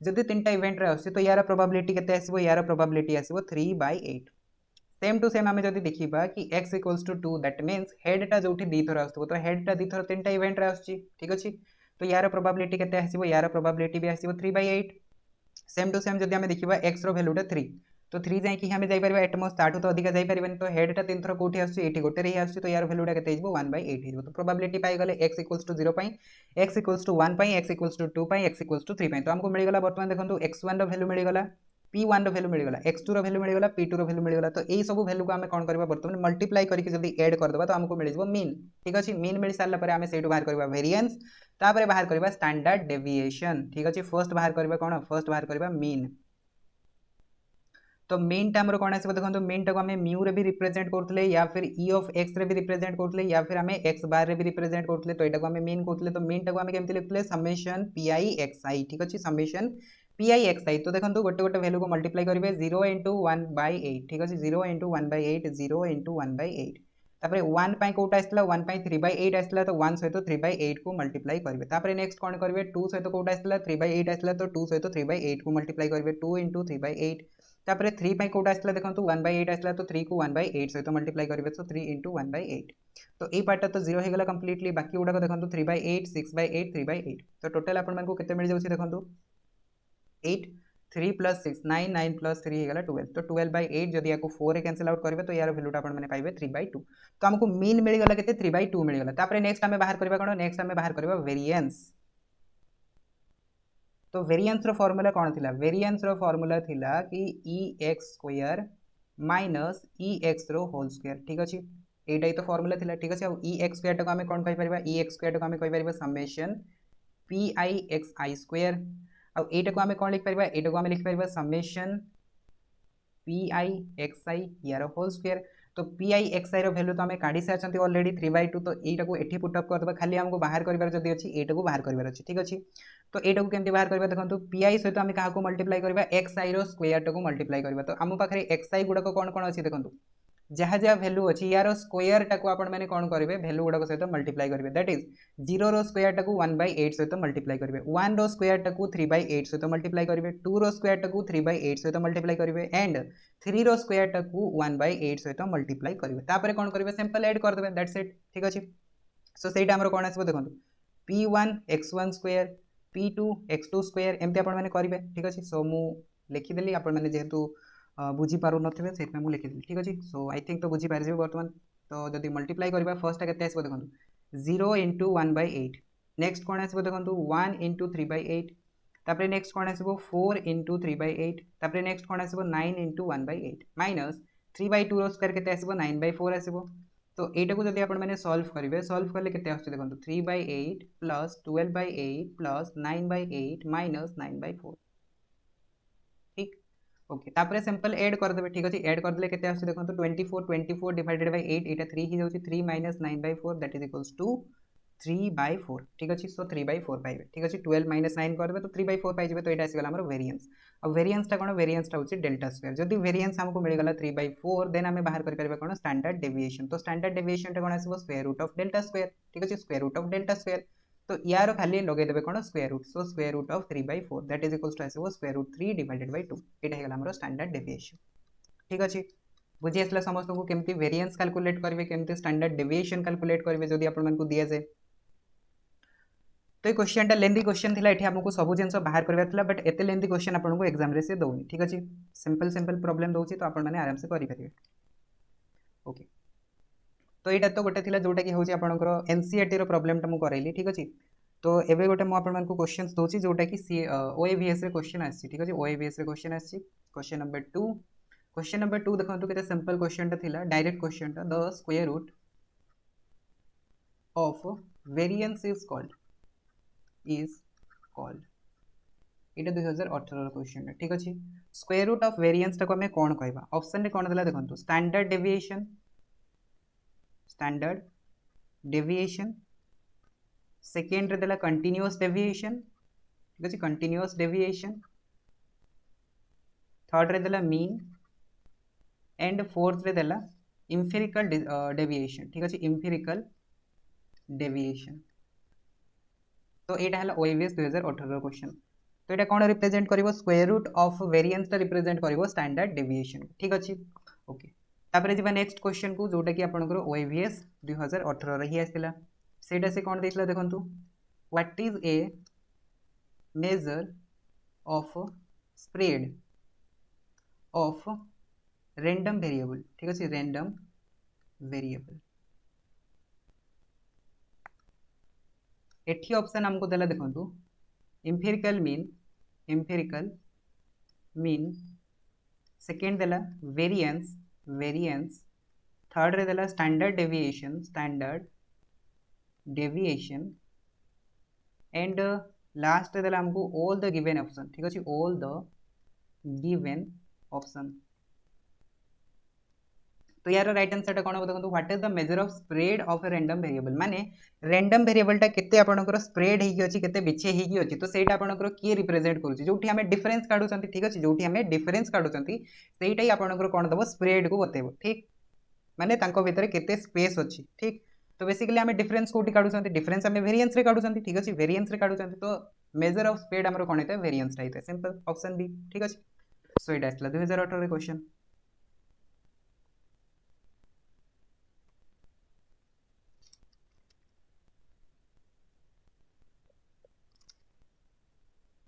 जदी तीनटा इवेंट रे आछि तो यार प्रोबेबिलिटी केते आसीबो यार प्रोबेबिलिटी आसीबो 3/8 सेम टू सेम आमे जदी देखिबा कि x equals to 2 that means head टा जोठी दी थरो आस्तबो तो हेड टा दी थरो तीनटा इवेंट रे आछि ठीक अछि तो यार प्रोबेबिलिटी केते आसीबो यार प्रोबेबिलिटी भी आसीबो 3/8 सेम टू सेम जदी आमे देखिबा x रो वैल्यू टा 3 तो 3 जाय कि हमें जाई परबा एटमोस्ट ताठू तो अधिक जाई परबनी तो हेड टा तीन थरो कोठी आछि एठी गोटे रे आछि तो यार वैल्यू टा केते हिजबो 1/8 हिजबो तो प्रोबेबिलिटी पाई गले x इक्वल्स टू 0 पई x इक्वल्स टू 1 पई x इक्वल्स टू 2 पई x इक्वल्स टू 3 पई तो हमको मिल गला वर्तमान देखंतु x1 रो वैल्यू मिल गला p1 रो वैल्यू मिल गला x2 रो वैल्यू मिल गला p2 रो वैल्यू मिल गला तो एई सब वैल्यू को हमें कोन करबा वर्तमान मल्टीप्लाई करके जदी ऐड कर देबा तो हमको मिल जिवो मीन ठीक अछि मीन मिल सारला परे हमें सेटू बाहर करबा वेरिएंस तापरे बाहर करबा स्टैंडर्ड डेविएशन ठीक अछि फर्स्ट बाहर करबा कोन फर्स्ट बाहर करबा मीन तो मीन टा हमर कोन आसीबो देखंतु मीन टा को हमें म्यू रे भी रिप्रेजेंट करथले या फिर e ऑफ x रे भी रिप्रेजेंट करथले या फिर हमें x बार रे भी रिप्रेजेंट करथले तो एटा को हमें मीन करथले तो मीन टा को हमें केमति लिखथले समेशन pi xi ठीक अछि समेशन pi xi तो देखंतु गोटे गोटे वैल्यू को मल्टीप्लाई करिवे 0 * 1/8 ठीक अछि 0 * 1/8 0 * 1/8 तापर 1 पाई कोटा आसला 1 पाई 3/8 आसला तो 1 सहित 3/8 को मल्टीप्लाई करेंगे। तापर नेक्स्ट कौन करेंगे 2 सहित कोटा आसला 3/8 आसला तो 2 सहित 3/8 को मल्टीप्लाई करेंगे 2 × 3/8। तापर 3 पाई कोटा आसला देखंतु 1/8 आसला तो 3 को 1/8 सहित मल्टीप्लाई करेंगे तो 3 × 1/8। तो ये पार्ट तो 0 हो गला कंप्लीटली। बाकी गुडा देखंतु 3/8 6/8 3/8 तो टोटल आपण मानकु केते मिल जाउछि देखंतु 8 3 + 6 9 9 + 3 हो गला 12। तो 12/8 जदि याको 4 रे कैंसिल आउट करबे तो यार वैल्यूटा आपण माने पाइबे 3/2। तो हमको मीन मिल गला केते 3/2 मिल गला। तापर नेक्स्ट हमें बाहर करबा कोन नेक्स्ट हमें बाहर करबा वेरिएंस। तो वेरिएंस रो फार्मूला कोन थिला वेरिएंस रो फार्मूला थिला कि ex² - ex रो होल स्क्वायर। ठीक अछि एटाई तो फार्मूला थिला। ठीक अछि। अब ex² को हमें कोन कहि परबा ex² को हमें कहि परबा समेशन pixi²। अब एटा को हमें कोन लिख परबा एटा को हमें लिख परबा समेशन pixi यार होल स्क्वायर। तो pixi रो वैल्यू तो हमें काढी सारछंती ऑलरेडी 3/2। तो एटा को एठी पुट अप कर दबा खाली हमको बाहर करबार जदी अछि एटा को बाहर करबार अछि। ठीक अछि। तो एटा को केमती बाहर करबा देखंतु pi सहित हमें काहा को मल्टीप्लाई करबा xi रो स्क्वायर टा को मल्टीप्लाई करबा। तो हम पाखरे xi गुडा को कोन कोन अछि देखंतु जहाँ जहाँ वैल्यू अच्छी यार स्क्वायर टाक आपण मैंने कौन करेंगे वैल्यू गुड़ाक सहित मल्टीप्लाई करेंगे। दैट इज 0 रो स्क्वायर टाक 1/8 सहित मल्टीप्लाई करेंगे 1 रो स्क्वायर टाक 3/8 सहित मल्टीप्लाई करेंगे 2 रो स्क्वायर टाक 3/8 सहित मल्टीप्लाई करेंगे एंड 3 रो स्क्वायर टाक 1/8 सहित मल्टीप्लाई करेंगे। तापर कौन करेंगे सिंपल ऐड कर देबे दैट्स इट। ठीक अछि। सो सेटा हमर कोन आसीबो देखंतु p1 x1² p2 x2² एमती आपण माने करेंगे। ठीक अछि। सो मु लिखि देली आपण माने जेहेतु बुझी पारु नथिबे सेट में मु लिखि देली। ठीक अछि। सो आई थिंक तो बुझी पारजिबे वर्तमान। तो जदि मल्टीप्लाई करबा फर्स्ट केते आसीबो देखंतु 0 × 1/8 नेक्स्ट कोन आसीबो देखंतु 1 × 3/8 तापर नेक्स्ट कोन आसीबो 4 × 3/8 तापर नेक्स्ट कोन आसीबो 9 × 1/8 माइनस 3/2 रो स्क्वायर केते आसीबो 9/4 आसीबो। तो एटा को जदि आपण माने सॉल्व करिवे सॉल्व करले केते आछे देखंतु 3/8 + 12/8 + 9/8 - 9/4। ठीक ओके। तापर सिंपल ऐड कर देबे। ठीक अछि। ऐड कर देले केते आछे देखंतु 24 divided by 8 Etah 3 he जाउछि 3 - 9/4 that is equals to 3/4। ठीक अछि। सो 3/4 पाइबे। ठीक अछि। 12 - 9 करबे तो 3/4 पाइ जेबे। तो एटा आसी गला हमर वेरिएंस। अब वेरिएंस ता कोन वेरिएंस ता होछि डेल्टा स्क्वायर। जदि वेरिएंस हमको मिल गला 3/4 देन हमें बाहर कर परबे कोन स्टैंडर्ड डेविएशन। तो स्टैंडर्ड डेविएशन ता कोन आसीबो square root of delta square. ठीक अछि। Square root of delta square तो यार खाली लगे देबे कोन square root. So square root of 3/4 that is equals to आसीबो स्क्वायर रूट 3 डिवाइडेड बाय 2 एटा हे गला हमर स्टैंडर्ड डेविएशन। ठीक अछि। बुझी आसला समस्त को केमती वेरिएंस कैलकुलेट करबे केमती स्टैंडर्ड डेविएशन कैलकुलेट करबे जदि आपण मन को दिया जाय। तो ये क्वेश्चन टा लेंथी क्वेश्चन थिला। एठी हमको सब जिंस बाहर करबा थिला बट एते लेंथी क्वेश्चन आपण को एग्जाम रे से दोनी। ठीक अछि। सिंपल सिंपल प्रॉब्लम दोछि तो आपण माने आराम से करि परिबे। ओके। तो एटा तो गोटे थिला जोटा कि होछि आपनकर एनसीईआरटी रो प्रॉब्लम टा मु करैली। ठीक अछि। तो एबे गोटे मु आपण मन को क्वेश्चंस दोछि जोटा कि ओएवीएस रे क्वेश्चन आछि। ठीक अछि। ओएवीएस रे क्वेश्चन आछि। क्वेश्चन नंबर 2 क्वेश्चन नंबर 2 देखंतु केते सिंपल क्वेश्चन टा थिला डायरेक्ट क्वेश्चन टा the square root of variance is called एटा 2018 रो क्वेश्चन है। ठीक अछि। स्क्वायर रूट ऑफ वेरिएंस टा को हमें कोन कहबा ऑप्शन रे कोन देला देखंतु स्टैंडर्ड डेविएशन सेकेंड रे देला कंटीन्यूअस डेविएशन। ठीक अछि। कंटीन्यूअस डेविएशन थर्ड रे देला मीन एंड फोर्थ रे देला इंफिरिकल डेविएशन। ठीक अछि। इंफिरिकल डेविएशन तो एटा हला ओएवीएस 2018 रो क्वेश्चन। तो एटा कोन रिप्रेजेंट करिवो स्क्वायर रूट ऑफ वेरिएंस ता रिप्रेजेंट करिवो स्टैंडर्ड डेविएशन। ठीक अछि। ओके। तापरे जिबा नेक्स्ट क्वेश्चन को जोटा कि आपनकर ओएवीएस 2018 रे ही आसिला सेटा से कोन देइसला देखंतु what is a measure of spread of random variable. ठीक अछि। रैंडम वेरिएबल एठी ऑप्शन हमको देला देखंतु इंफिरिकल मीन सेकेंड देला वेरिएंस थर्ड रे देला स्टैंडर्ड डेविएशन एंड लास्ट रे देला हमको ऑल द गिवन ऑप्शन। ठीक अछि। ऑल द गिवन ऑप्शन तो यार राइट आंसर टा कोन हो देखंतु what is the measure of spread of a random variable माने रैंडम वेरिएबल टा केते आपनकर स्प्रेड हेकी अछि केते बिछे हेकी अछि तो सेटा आपनकर की रिप्रेजेंट करूछि जोठी हमें डिफरेंस काढु छंती। ठीक अछि। जोठी हमें डिफरेंस काढु छंती सेइटाई आपनकर कोन दबो स्प्रेड को बतेबो। ठीक माने तांको भितर केते स्पेस अछि ठीक। तो बेसिकली आम डिफरेन्स कौटी काढुछंती डिफरेन्स आम वेरिएंस रे काढुछंती ठीक अछि वेरिएंस रे काढुछंती तो मेजर ऑफ स्पीड हमर कोन हेते variance right simple option B ठीक अछि। सो इट आसला 2018 रे क्वेश्चन।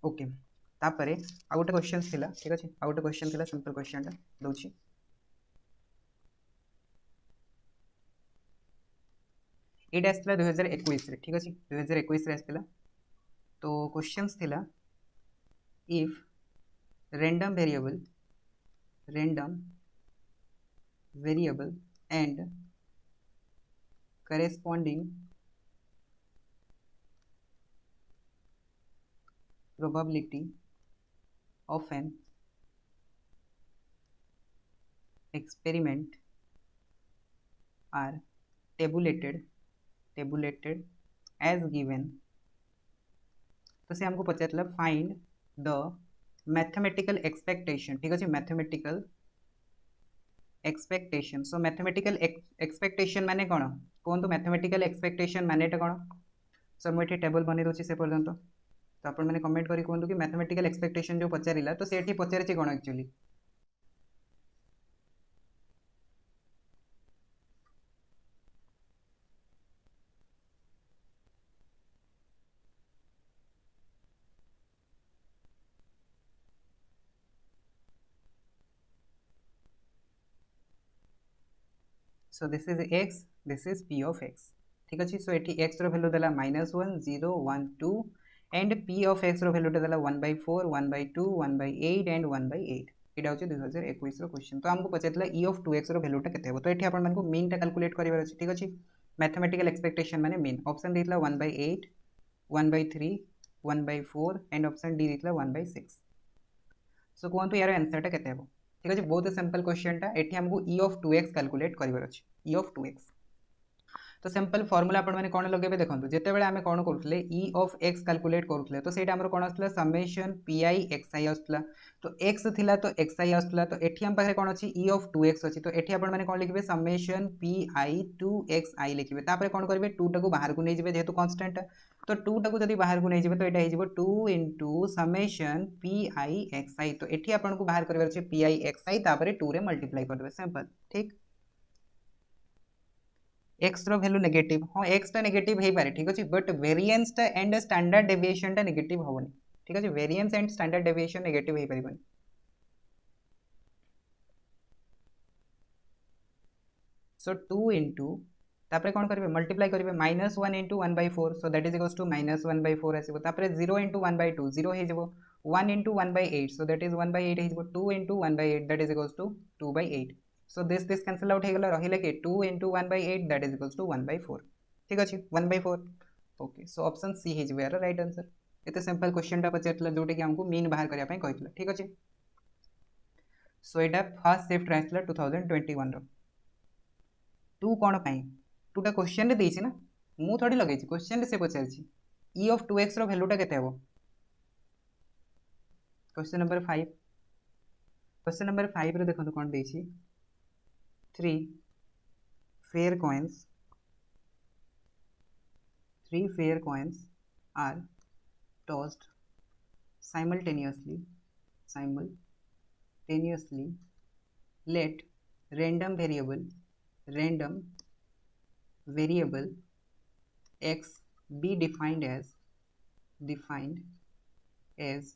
ओके तापरे आ गोटे क्वेश्चन थिला ठीक अछि आ गोटे क्वेश्चन थिला सिंपल क्वेश्चन टा दोछि एटा आसला 2021 रे ठीक अछि 2021 रे आसला। तो क्वेश्चंस थिला if random variable and corresponding probability of an experiment are tabulated as given। तो से हमको पचारला फाइंड द मैथमेटिकल एक्सपेक्टेशन ठीक अच्छे मैथमेटिकल एक्सपेक्टेशन। सो मैथमेटिकल एक्सपेक्टेशन माने कौन कहतु मैथमेटिकल एक्सपेक्टेशन माने कौन। सो मुझे टेबल बन दूसरी से पर्यंत तो आप कमेंट करी कहतु कि मैथमेटिकल एक्सपेक्टेशन जो पचारा तो से पचारे कौन actually. So this is x this is P of x ठीक अच्छे। सो ये एक्स रैल्यू देला -1 0 1 2 एंड पी ऑफ एक्स रैल्यू देला 1/4 1/2 1/8 एंड 1/8 यहाँ हूँ 2021 क्वेश्चन। तो आमको पचार ई ऑफ 2x रैल्यूटा के तो ये आपको मीन टा कैलकुलेट करार अच्छे ठीक अच्छे। मैथमेटिकल एक्सपेक्टेशन माने मीन ऑप्शन देता 1/8 1/3 1/4 एंड ऑप्शन डी देता 1/6। सो कहतु यार आंसरटा के ठीक अच्छे बहुत सिंपल क्वेश्चनटा ये आमको ई ऑफ 2x कैलकुलेट करार अच्छे ई ऑफ 2x। तो सिंपल फॉर्मूला आपण मैंने कौन लगे देखो जिते बड़े आम कौन करूँ ई ऑफ एक्स कैलकुलेट करूँ तो सहीटा कौन आसला समेशन पी आई एक्स आई आसला। तो एक्स थिला तो एक्स आई आसला तो ये आम पाखे कौन अच्छी ई ऑफ 2x अच्छी तो ये आपण मैंने कौन लिखे समेशन पी आई 2x आई लिखे तापर कौन करेंगे 2 टाक बाहर को नहीं जेहेतु कन्स्टांट तो 2 टाक जब बाहर को नहीं जाए तो यहाँ हो 2 into summation P I x i. तो ये आपको बाहर करार अच्छे पी आई एक्स आई 2 रे मल्टीप्लाई करदे सिंपल ठीक। एक्स रो वैल्यू नेगेटिव हाँ एक्स टा नेगेटिव हो पारे ठीक अच्छे बट वेरिएंस टा एंड स्टैंडर्ड डेविएशन टा नेगेटिव होनी ठीक अच्छे variance and standard deviation negative हो पारे। सो 2 इंटू तापर कौन करेंगे मल्टीप्लाई करेंगे -1 into 1/4 so that is equals to -1/4 आसो तापर 0 इंटू 1/2 0 हो 1 इंटू 1/8 सो दैट इज 1/8 हो 2 into 1/8 that is equals to 2/8। So this cancel out होगा रही कि 2 into 1/8 that is equals to 1/4 ठीक अच्छे 1/4 ओके। सो ऑप्शन सी हो यार राइट आंसर। ये सिंपल क्वेश्चन पचार जोटा कि आमको मीन बाहर करने कहता ठीक अच्छे। सो यहाँ फर्स्ट शिफ्ट रहा 2021 टू कौन पाई टूटा क्वेश्चन देती ना मु थोड़ी लगे क्वेश्चन से पचार ई ऑफ 2x वैल्यूटा के क्वेश्चन नंबर 5 क्वेश्चन नंबर 5 देखो कौन दे 3 fair coins are tossed simultaneously let random variable x be defined as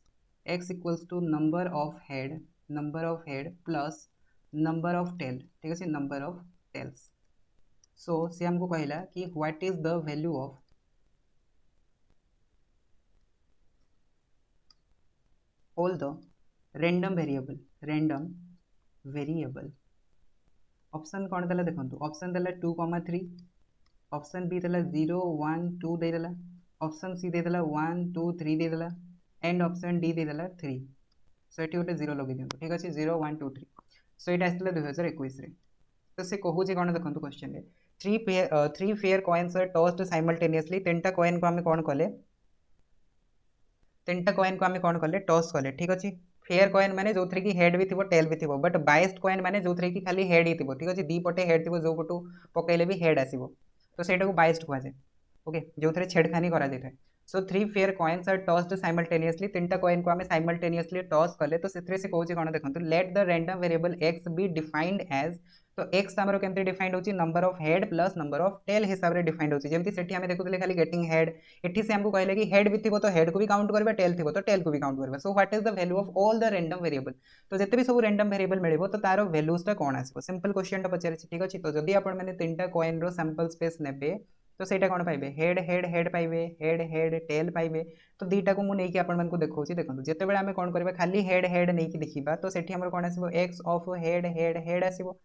x equals to number of head plus number of tail ठीक है number of tails। सो से हमको कहला कि what is the value of all the random variable option कौन देला देखो option देला 2,3 ऑप्शन बी देला 0 1 2 देला ऑप्शन सी देला 1 2 3 देला एंड ऑप्शन डी देला 3। सो ये गोटे 0 लगे दिखाँ ठीक अच्छे 0 1 2 3। सो ये आसला 2021 तो से कहूँ कौन देखो क्वेश्चन में 3 fair coins are tossed simultaneously 3टा कॉइन को आम कौन कले 3टा कॉइन को आम कौन कले टॉस कले ठीक अच्छे फेयर कॉइन माने जो थ्री की हेड भी थिबो टेल भी थिबो बट बायस्ड कॉइन माने जो थ्री की खाली हेड ही थिबो ठीक अछि दी पटे हेड थिबो जो पटु पकेले भी हेड आसीबो तो सेटा को बायस्ड कुआ जाय ओके जो थ्रे छेड़खानी करा जाय so three fair coins are tossed simultaneously तीनटा कॉइन को आमे साइमल्टेनियसली टॉस कले तो सेथरे से कहउची कोन देखंतु let the random variable x be defined as तो x हमरो केमते डिफाइंड होची number of head plus number of tail हिसाब रे डिफाइंड होची जेमति सेठी हमें देखुतले खाली गेटिंग हेड एठी से हमको कहले कि हेड भी थिबो तो हेड को भी काउंट करबा टेल थिबो तो टेल को भी काउंट करबा so what is the value of all the random variable तो जते भी सब रैंडम वेरिएबल मिलिबो तो तारो वैल्यूज ता कोन आसीबो सिंपल क्वेश्चन ता पचारे ठीक अछि तो जदी आपण माने तीनटा कॉइन रो सैंपल स्पेस नेबे तो सेटा कोन पाइबे हेड हेड हेड पाइबे हेड हेड टेल पाइबे तो दीटा को मु नेकी आपण मानकु देखौची देखंतु जते बेले हमें कोन करबा खाली हेड हेड नेकी देखिबा तो सेठी हमर कोन आसीबो x of head head head आसीबो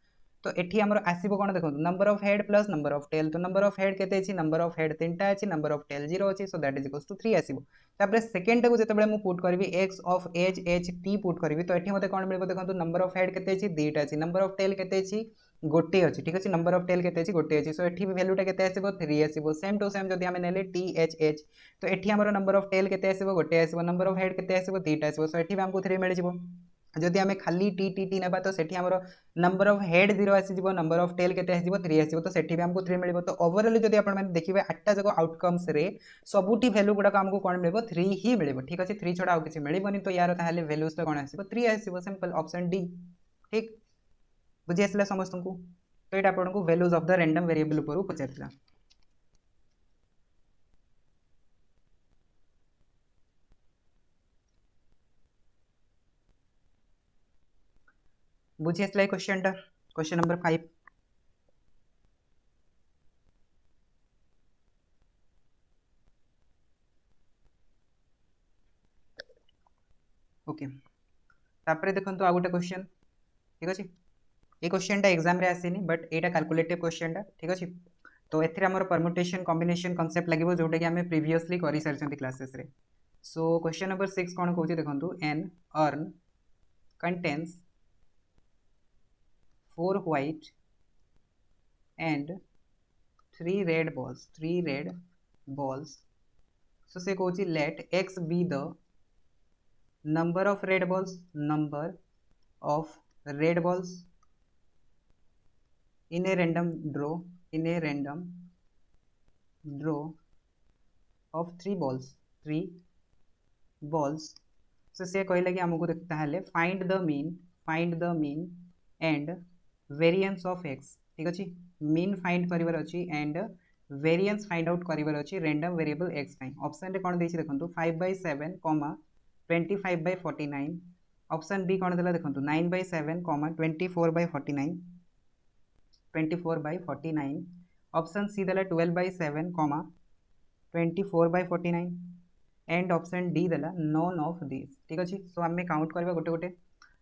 तो एठी हमर आसीबो कोन देखंतु number of head plus number of tail तो नंबर ऑफ हेड केते अछि नंबर ऑफ हेड तीनटा अछि नंबर ऑफ टेल 0 अछि so that is equals to 3 आसीबो तापर सेकंड को जते बेले मु पुट करबी x of h h t put करबी तो एठी मते कोन मिलबो देखंतु नंबर ऑफ हेड केते अछि दीटा अछि नंबर ऑफ टेल केते अछि गोटे अछि ठीक अछि नंबर ऑफ टेल केते अछि गोटे अछि सो एठी वैल्यूटा केते आसीबो 3 आसीबो सेम टू सेम जदी हमें नेले t h h तो एठी हमर नंबर ऑफ टेल केते आसीबो गोटे आसीबो नंबर ऑफ हेड केते आसीबो दीटा आसीबो सो एठी हमको 3 मिल जिवो जदी हमें खाली t t t नेबा तो सेठी हमर नंबर ऑफ हेड 0 आसी जिवो नंबर ऑफ टेल केते आसीबो 3 आसीबो तो सेठी भी हमको 3 मिलिबो तो ओवरऑल जदी आपण माने देखिबे आठटा जको आउटकम्स रे सबुटी वैल्यू गुडा को हमको कोन मिलिबो 3 ही मिलिबो ठीक अछि 3 छोडा आ किछि मिलिबोनी तो यार ताहाले वैल्यूज तो कोन आसीबो 3 आसीबो सिंपल ऑप्शन डी ठीक बुझि आसला समस्त को तो एटा आपण को values of the random variable ऊपर पचारला बुझि आसला क्वेश्चन नंबर 5 ओके तापरे देखंतु आ गोटे क्वेश्चन ठीक अछि ए क्वेश्चन टा एग्जाम रे आसीनी बट एटा कैलकुलेटिव क्वेश्चन टा ठीक अछि तो एथिरे हमर परम्यूटेशन कॉम्बिनेशन कांसेप्ट लागिबो जोटा कि हमें प्रीवियसली करि सरचंती क्लासेस रे सो क्वेश्चन नंबर 6 कोन कहउची देखंतु an urn contains 4 white and 3 red balls so se कहउची let x be the number of red balls in a random draw of 3 balls so से कहला कि हमको देखता है find the mean and variance of x ठीक अछि mean find करिवार अछि एंड वेरिएंस फाइंड आउट करिवार अछि रैंडम वेरिएबल x पई ऑप्शन रे कोन देछि देखंतु 5/7, 25/49 ऑप्शन बी कोन देला देखंतु 9/7, 24/49 ऑप्शन सी देला 12/7, 24/49 एंड ऑप्शन डी देला नॉन ऑफ दिस ठीक अछि सो हमें काउंट करबा गोटे गोटे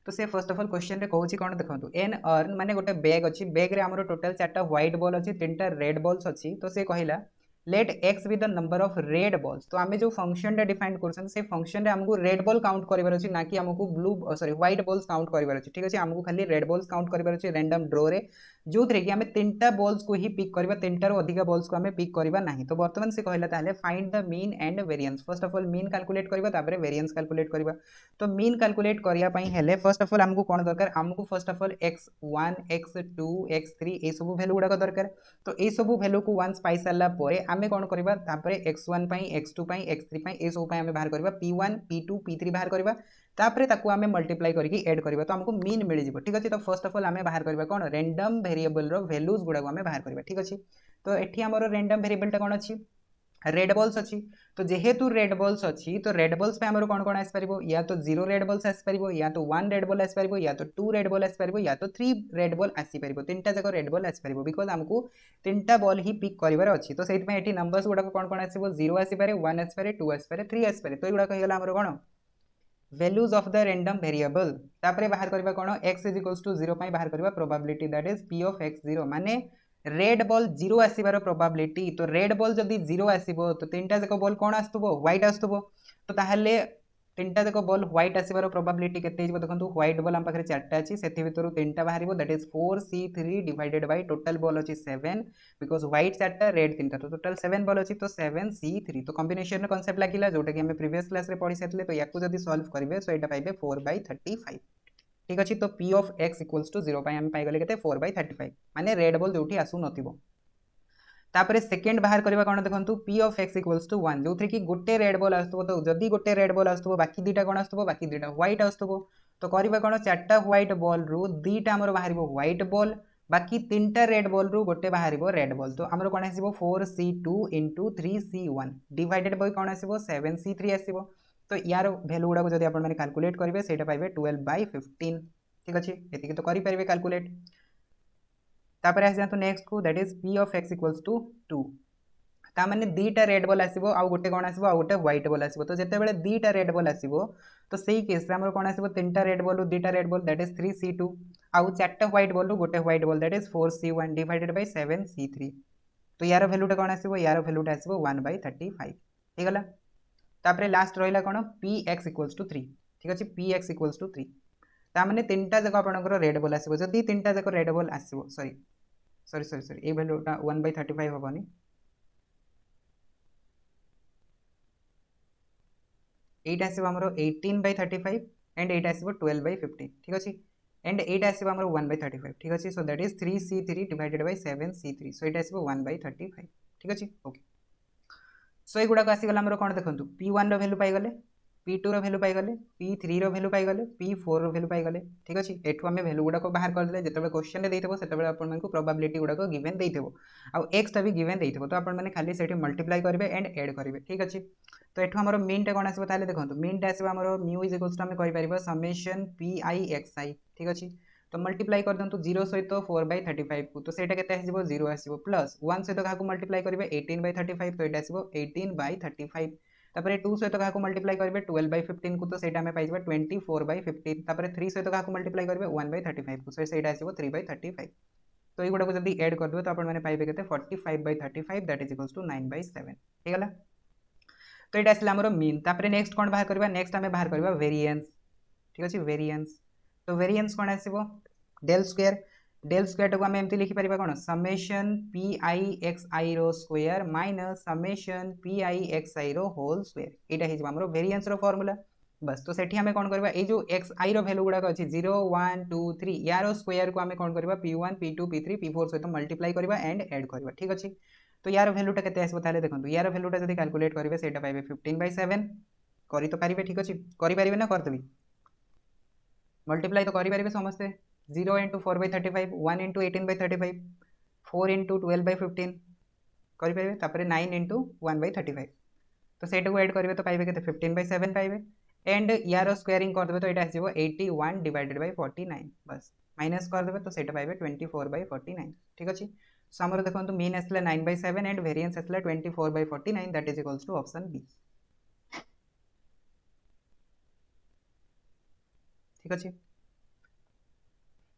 तो से फर्स्ट ऑफ ऑल क्वेश्चन रे कहउची कोन देखंतु एन अर्न माने गोटे बैग अछि बैग रे हमरो टोटल 4टा व्हाइट बॉल अछि 3टा रेड बॉल्स अछि तो से कहिला let x with the number of red balls तो आमे जो फंक्शन रे डिफाइन करछन से फंक्शन रे हमको रेड बॉल काउंट करिवार अछि ना कि हमको blue sorry white balls count करिवार अछि ठीक अछि हमको खाली रेड बॉल्स काउंट करिवार अछि रैंडम ड्रॉ रे जो थरे कि हमें 3टा बॉल्स को ही पिक करबा 3टा रो अधिक बॉल्स को हमें पिक करबा नाही तो वर्तमान से कहला ताले find the mean and variance first of all mean calculate करबा तापर वेरिएंस कैलकुलेट करबा तो मीन कैलकुलेट करिया पई हेले फर्स्ट ऑफ ऑल हमको कोन दरकार हमको first of all x1 x2 x3 ए सब वैल्यू गुडा दरकार तो ए सब वैल्यू को वंस पाई साला परे हमें कोन करबा तापर x1 पई x2 पई x3 पई ए सब पई हमें बाहर करबा p1 p2 p3 बाहर करबा तापर ताकू हमें मल्टीप्लाई करके ऐड करबा तो हमको मीन मिल जिवो ठीक अछि तो फर्स्ट ऑफ ऑल हमें बाहर करबा कोन रैंडम वेरिएबल रो वैल्यूज गुडा को हमें बाहर करबा ठीक अछि तो एठी हमरो रैंडम वेरिएबल टा कोन अछि रेड बॉल्स अच्छी तो जेहेतु रेड बॉल्स अच्छी तो रेड बॉल्स पे हमर कोन कोन आस परिबो या तो 0 रेड बॉल्स आस परिबो या तो 1 रेड बॉल आस परिबो या तो 2 रेड बॉल आस परिबो या तो 3 रेड बॉल आसी परिबो तीनटा जको रेड बॉल आस परिबो बिकॉज़ हमको तीनटा बॉल ही पिक करिवार अछि तो सेति में एठी नंबर्स गुडा कोन कोन आसीबो 0 आसी पारे 1 आसी पारे 2 आसी पारे 3 आसी पारे तो एगुडा कहिगला हमर कोन values of the random variable तापरे बाहर करबा कोन x = 0 पई बाहर करबा probability that is p of x 0 माने रेड बॉल 0 आसीबार प्रोबेबिलिटी तो रेड बॉल जदी 0 आसीबो तो तीनटा जको बॉल कोन आस्तबो व्हाइट आस्तबो तो ताहले तीनटा जाक बॉल व्हाइट आसबार प्रोबेबिलिटी केते देखो व्हाइट बॉल आम पाखे चार्टा अच्छी से भितर तीनटा बाहर that is 4C3 divided by total ball अच्छी 7 बिकज व्हाइट चार्टा रेड तीनटा तो टोटल 7 बॉल अच्छी तो 7C3 तो कॉम्बिनेशन कॉन्सेप्ट लगिला जोटा कि हमें प्रीवियस क्लास रे पढ़ी सारे तो या जब सॉल्व करेंगे सो यहाँ पाइबे 4/35 ठीक अच्छे तो P of x equals to 0 आम पाइगले के 4/35 माने रेड बॉल जो आसू नथिबो तापर सेकेंड बाहर करवा कौन देखो P of x equals to 1 जो कि गोटे रेड बॉल आसुबो तो जदि गोटे रेड बॉल आसुबो बाकी दुटा कौन आसुबो बाकी दुटा व्हाइट आसुबो तो करवा कौन चार्टा व्हाइट बॉल रु दुटा आमर बाहर व्हाइट बॉल बाकी तीनटा रेड बॉल रु गोटे बाहर रेड बॉल तो आमर कौन आसो 4C2 into 3C1 divided by कौन आसो 7C3 आसो तो यार भैल्यू गुड़ा जब आप कैलकुलेट करेंगे से पाइबे 12/15 ठीक अच्छे ये तो करेंगे कैलकुलेट तापर आस जातु नेक्स्ट को that is P of x equals to 2 ता माने दीटा रेड बॉल आसीबो आ गोटे कोन आसीबो आ गोटे व्हाइट बॉल आसीबो तो जेते बेले दीटा रेड बॉल आसीबो तो सेही केस रे हमर कोन आसीबो तीनटा रेड बॉल रु दीटा red ball that is 3C2 आ चारटा व्हाइट बॉल रु गोटे white ball that is 4C1 divided by 7C3 तो यार वैल्यूटा कोन आसीबो यार वैल्यूटा आसीबो 1/35 ठीक गला तापर लास्ट रहिला कोन Px इक्वल्स टू 3 ठीक अछि Px इक्वल्स टू 3 ता माने तीनटा जगह आपनकर रेड बॉल आसीबो जदी तीनटा जगह रेड बॉल आसीबो सॉरी सॉरी सॉरी सॉरी ये वैल्यूटा 1/35 हबनी एटा आसीबो हमरो 18/35 एंड एटा आसीबो 12/15 ठीक अछि एंड एटा आसीबो हमरो 1/35 ठीक अछि so that is 3C3 divided by 7C3 सो एटा आसीबो 1/35 ठीक अछि ओके सो ए गुडा को आसी गला हमरो कोन देखंतु P1 रो वैल्यू पाई गले P2 रो वैल्यू पाई गले P3 रो वैल्यू पाई गले P4 रो वैल्यू पाई गले ठीक अछि एठु हमें वैल्यू गुडा को बाहर कर देले जेतबे क्वेश्चन रे देइथबो सेतबे अपन मानकु प्रोबेबिलिटी गुडा को गिवन देइथबो आ x ता भी गिवन देइथबो तो अपन माने खाली सेठी मल्टीप्लाई करबे एंड ऐड करबे ठीक अछि तो एठु हमरो मीन टा कोन आसीबो ताले देखंतु मीन टा आसीबो हमरो म्यू इज इक्वल्स टू हमें करि परिबो समेशन PI xi ठीक अछि तो मल्टीप्लाई कर दंतु 0 सहित 4/35 को तो सेटा केते आसीबो 0 आसीबो प्लस 1 सहित काकू मल्टीप्लाई करिवे 18/35 तो एटा आसीबो 18/35 तापर 2 सहित काकू मल्टीप्लाई करिवे 12/15 को तो सेटा में पाइबा 24/15 तापर 3 सहित काकू मल्टीप्लाई करिवे 1/35 को सो सेटा आसीबो 3/35 तो ए गुडा को जदी ऐड कर दबे तो अपन माने पाइबे केते 45/35 दैट इज इक्वल्स टू 9/7 ठीक गला तो एटा आसला हमरो मीन तापर नेक्स्ट कोन बाहर करबा नेक्स्ट हमें बाहर करबा वेरिएंस ठीक अछि वेरिएंस तो वेरिएंस कोन आसीबो डेल स्क्वायर को आम एमती लिखि परिबा कोन समेशन PI रो स्क्वायर माइनस समेशन PI रो होल स्क्वायर एटा हिज हमरो वेरिएंस रो फार्मूला बस तो सेठी हमें कोन करबा ए जो xi रो वैल्यू गुडा अछि 0 1 2 3 यारो स्क्वायर को हमें कोन करबा P1 P2 P3 P4 सहित मल्टीप्लाई करबा एंड ऐड करबा ठीक अछि तो यार वैल्यूटा केते आसीबो ताले देखंतु यार वैल्यूटा जदी कैलकुलेट करिवे सेटा पाइबे 15/7 करि तो पारिबे ठीक अछि करि पारिबे ना करतबी मल्टीप्लाई तो करि पारिबे समस्ते 0 into 4/35 1 into 18/35 4 into 12/15 करि पाइबे तापर 9 into 1/35 तो सेटा को ऐड करिवे तो पाइबे केते 15/7 पाइबे एंड यार स्क्वायरिंग कर देबे तो एटा आसीबो 81 डिवाइडेड बाय 49 बस माइनस कर देबे तो सेटा पाइबे 24/49 ठीक अछि सो हमर देखंतु मीन आसला 9/7 एंड वेरिएंस आसला 24/49 that is equals to option B ठीक अछि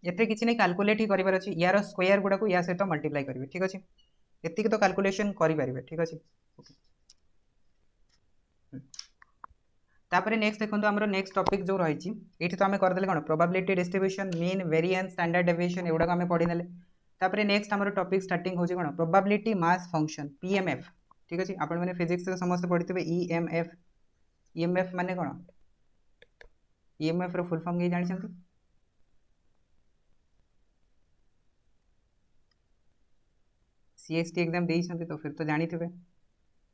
एते किछि नै कैलकुलेट ही करिवार अछि यार स्क्वायर गुडा को या सहित मल्टीप्लाई करिवे ठीक अछि एतिक तो कैलकुलेशन करि परिबे ठीक अछि ओके तापर नेक्स्ट देखंतु हमरो नेक्स्ट टॉपिक जो रही छि एठी तो हमें कर देले कोन probability distribution mean variance standard deviation एवडा हमें पढि नेले तापर नेक्स्ट हमरो टॉपिक स्टार्टिंग होछि कोन प्रोबेबिलिटी मास फंक्शन पीएमएफ ठीक अछि आपण माने फिजिक्स के समस्त पढितबे ईएमएफ माने कोन ईएमएफ रो फुल फॉर्म के जानि छथि सीएसटी एग्जाम देई छथि तो फिर तो जानि थिबे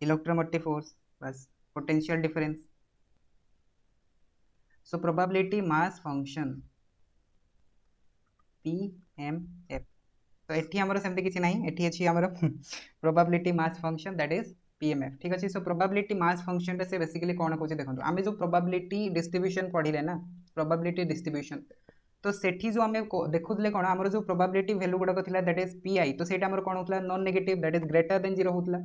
इलेक्ट्रोमोटिव फोर्स बस potential difference so probability mass function PMF तो एठी हमरो सेमते किछि नाही एठी अछि हमरो probability mass function that is PMF ठीक अछि सो प्रोबेबिलिटी मास फंक्शन रे से बेसिकली कोन कोछि देखंतु आमे जो प्रोबेबिलिटी डिस्ट्रीब्यूशन पढिले ना प्रोबेबिलिटी डिस्ट्रीब्यूशन तो सेठी जो हमें देखुले कोन हमरो जो प्रोबेबिलिटी वैल्यू गुडा को थिला दैट इज पीआई तो सेटा हमरो कोन होतला non negative that is greater then 0 होतला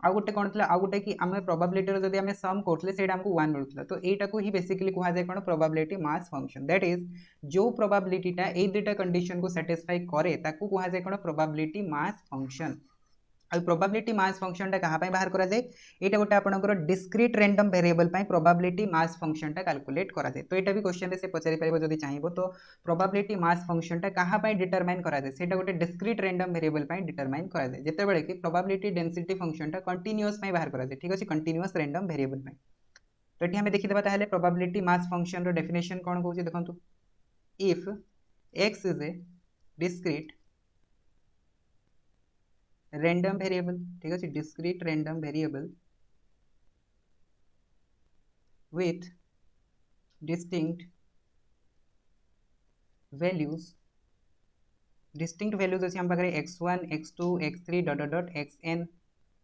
आ गोटे कोन थिला आ गोटे कि हमें प्रोबेबिलिटी रो जदी हमें सम करथले सेटा हमको 1 मिलुतला तो एटा को ही बेसिकली कहा जाय कोन probability mass function that is जो प्रोबेबिलिटी टा ए दुटा कंडीशन को सैटिस्फाई करे ताकू कहा जाय कोन प्रोबेबिलिटी मास फंक्शन आ प्रोबेबिलिटी मास फंक्शन टा कहाँ बाहर करा जाए यहाँ गोटे आपंकर discrete random variable probability mass function टा कैलकुलेट करा जाए तो यहाँ भी क्वेश्चन से पचारि पारिबो जदि चाहिबो तो प्रोबेबिलिटी मास फंक्शन टा कहाँ डिटरमाइन करा जाए सेटा गोटे डिस्क्रीट रैंडम वेरिएबल डिटरमाइन करा जाए जेतेबेले कि प्रोबेबिलिटी डेंसिटी फंक्शन टा कंटीन्यूअस बाहर करा जाए ठीक अछि कंटीन्यूअस रैंडम वेरिएबल तो ये आम देखीदे ताहले प्रोबेबिलिटी मास फंक्शन रो डेफिनेशन कौन कहूँ देखो if x is a discrete random variable ठीक है discrete random variable with distinct values अच्छी हम पाखे x1 x2 x3 dot dot dot xn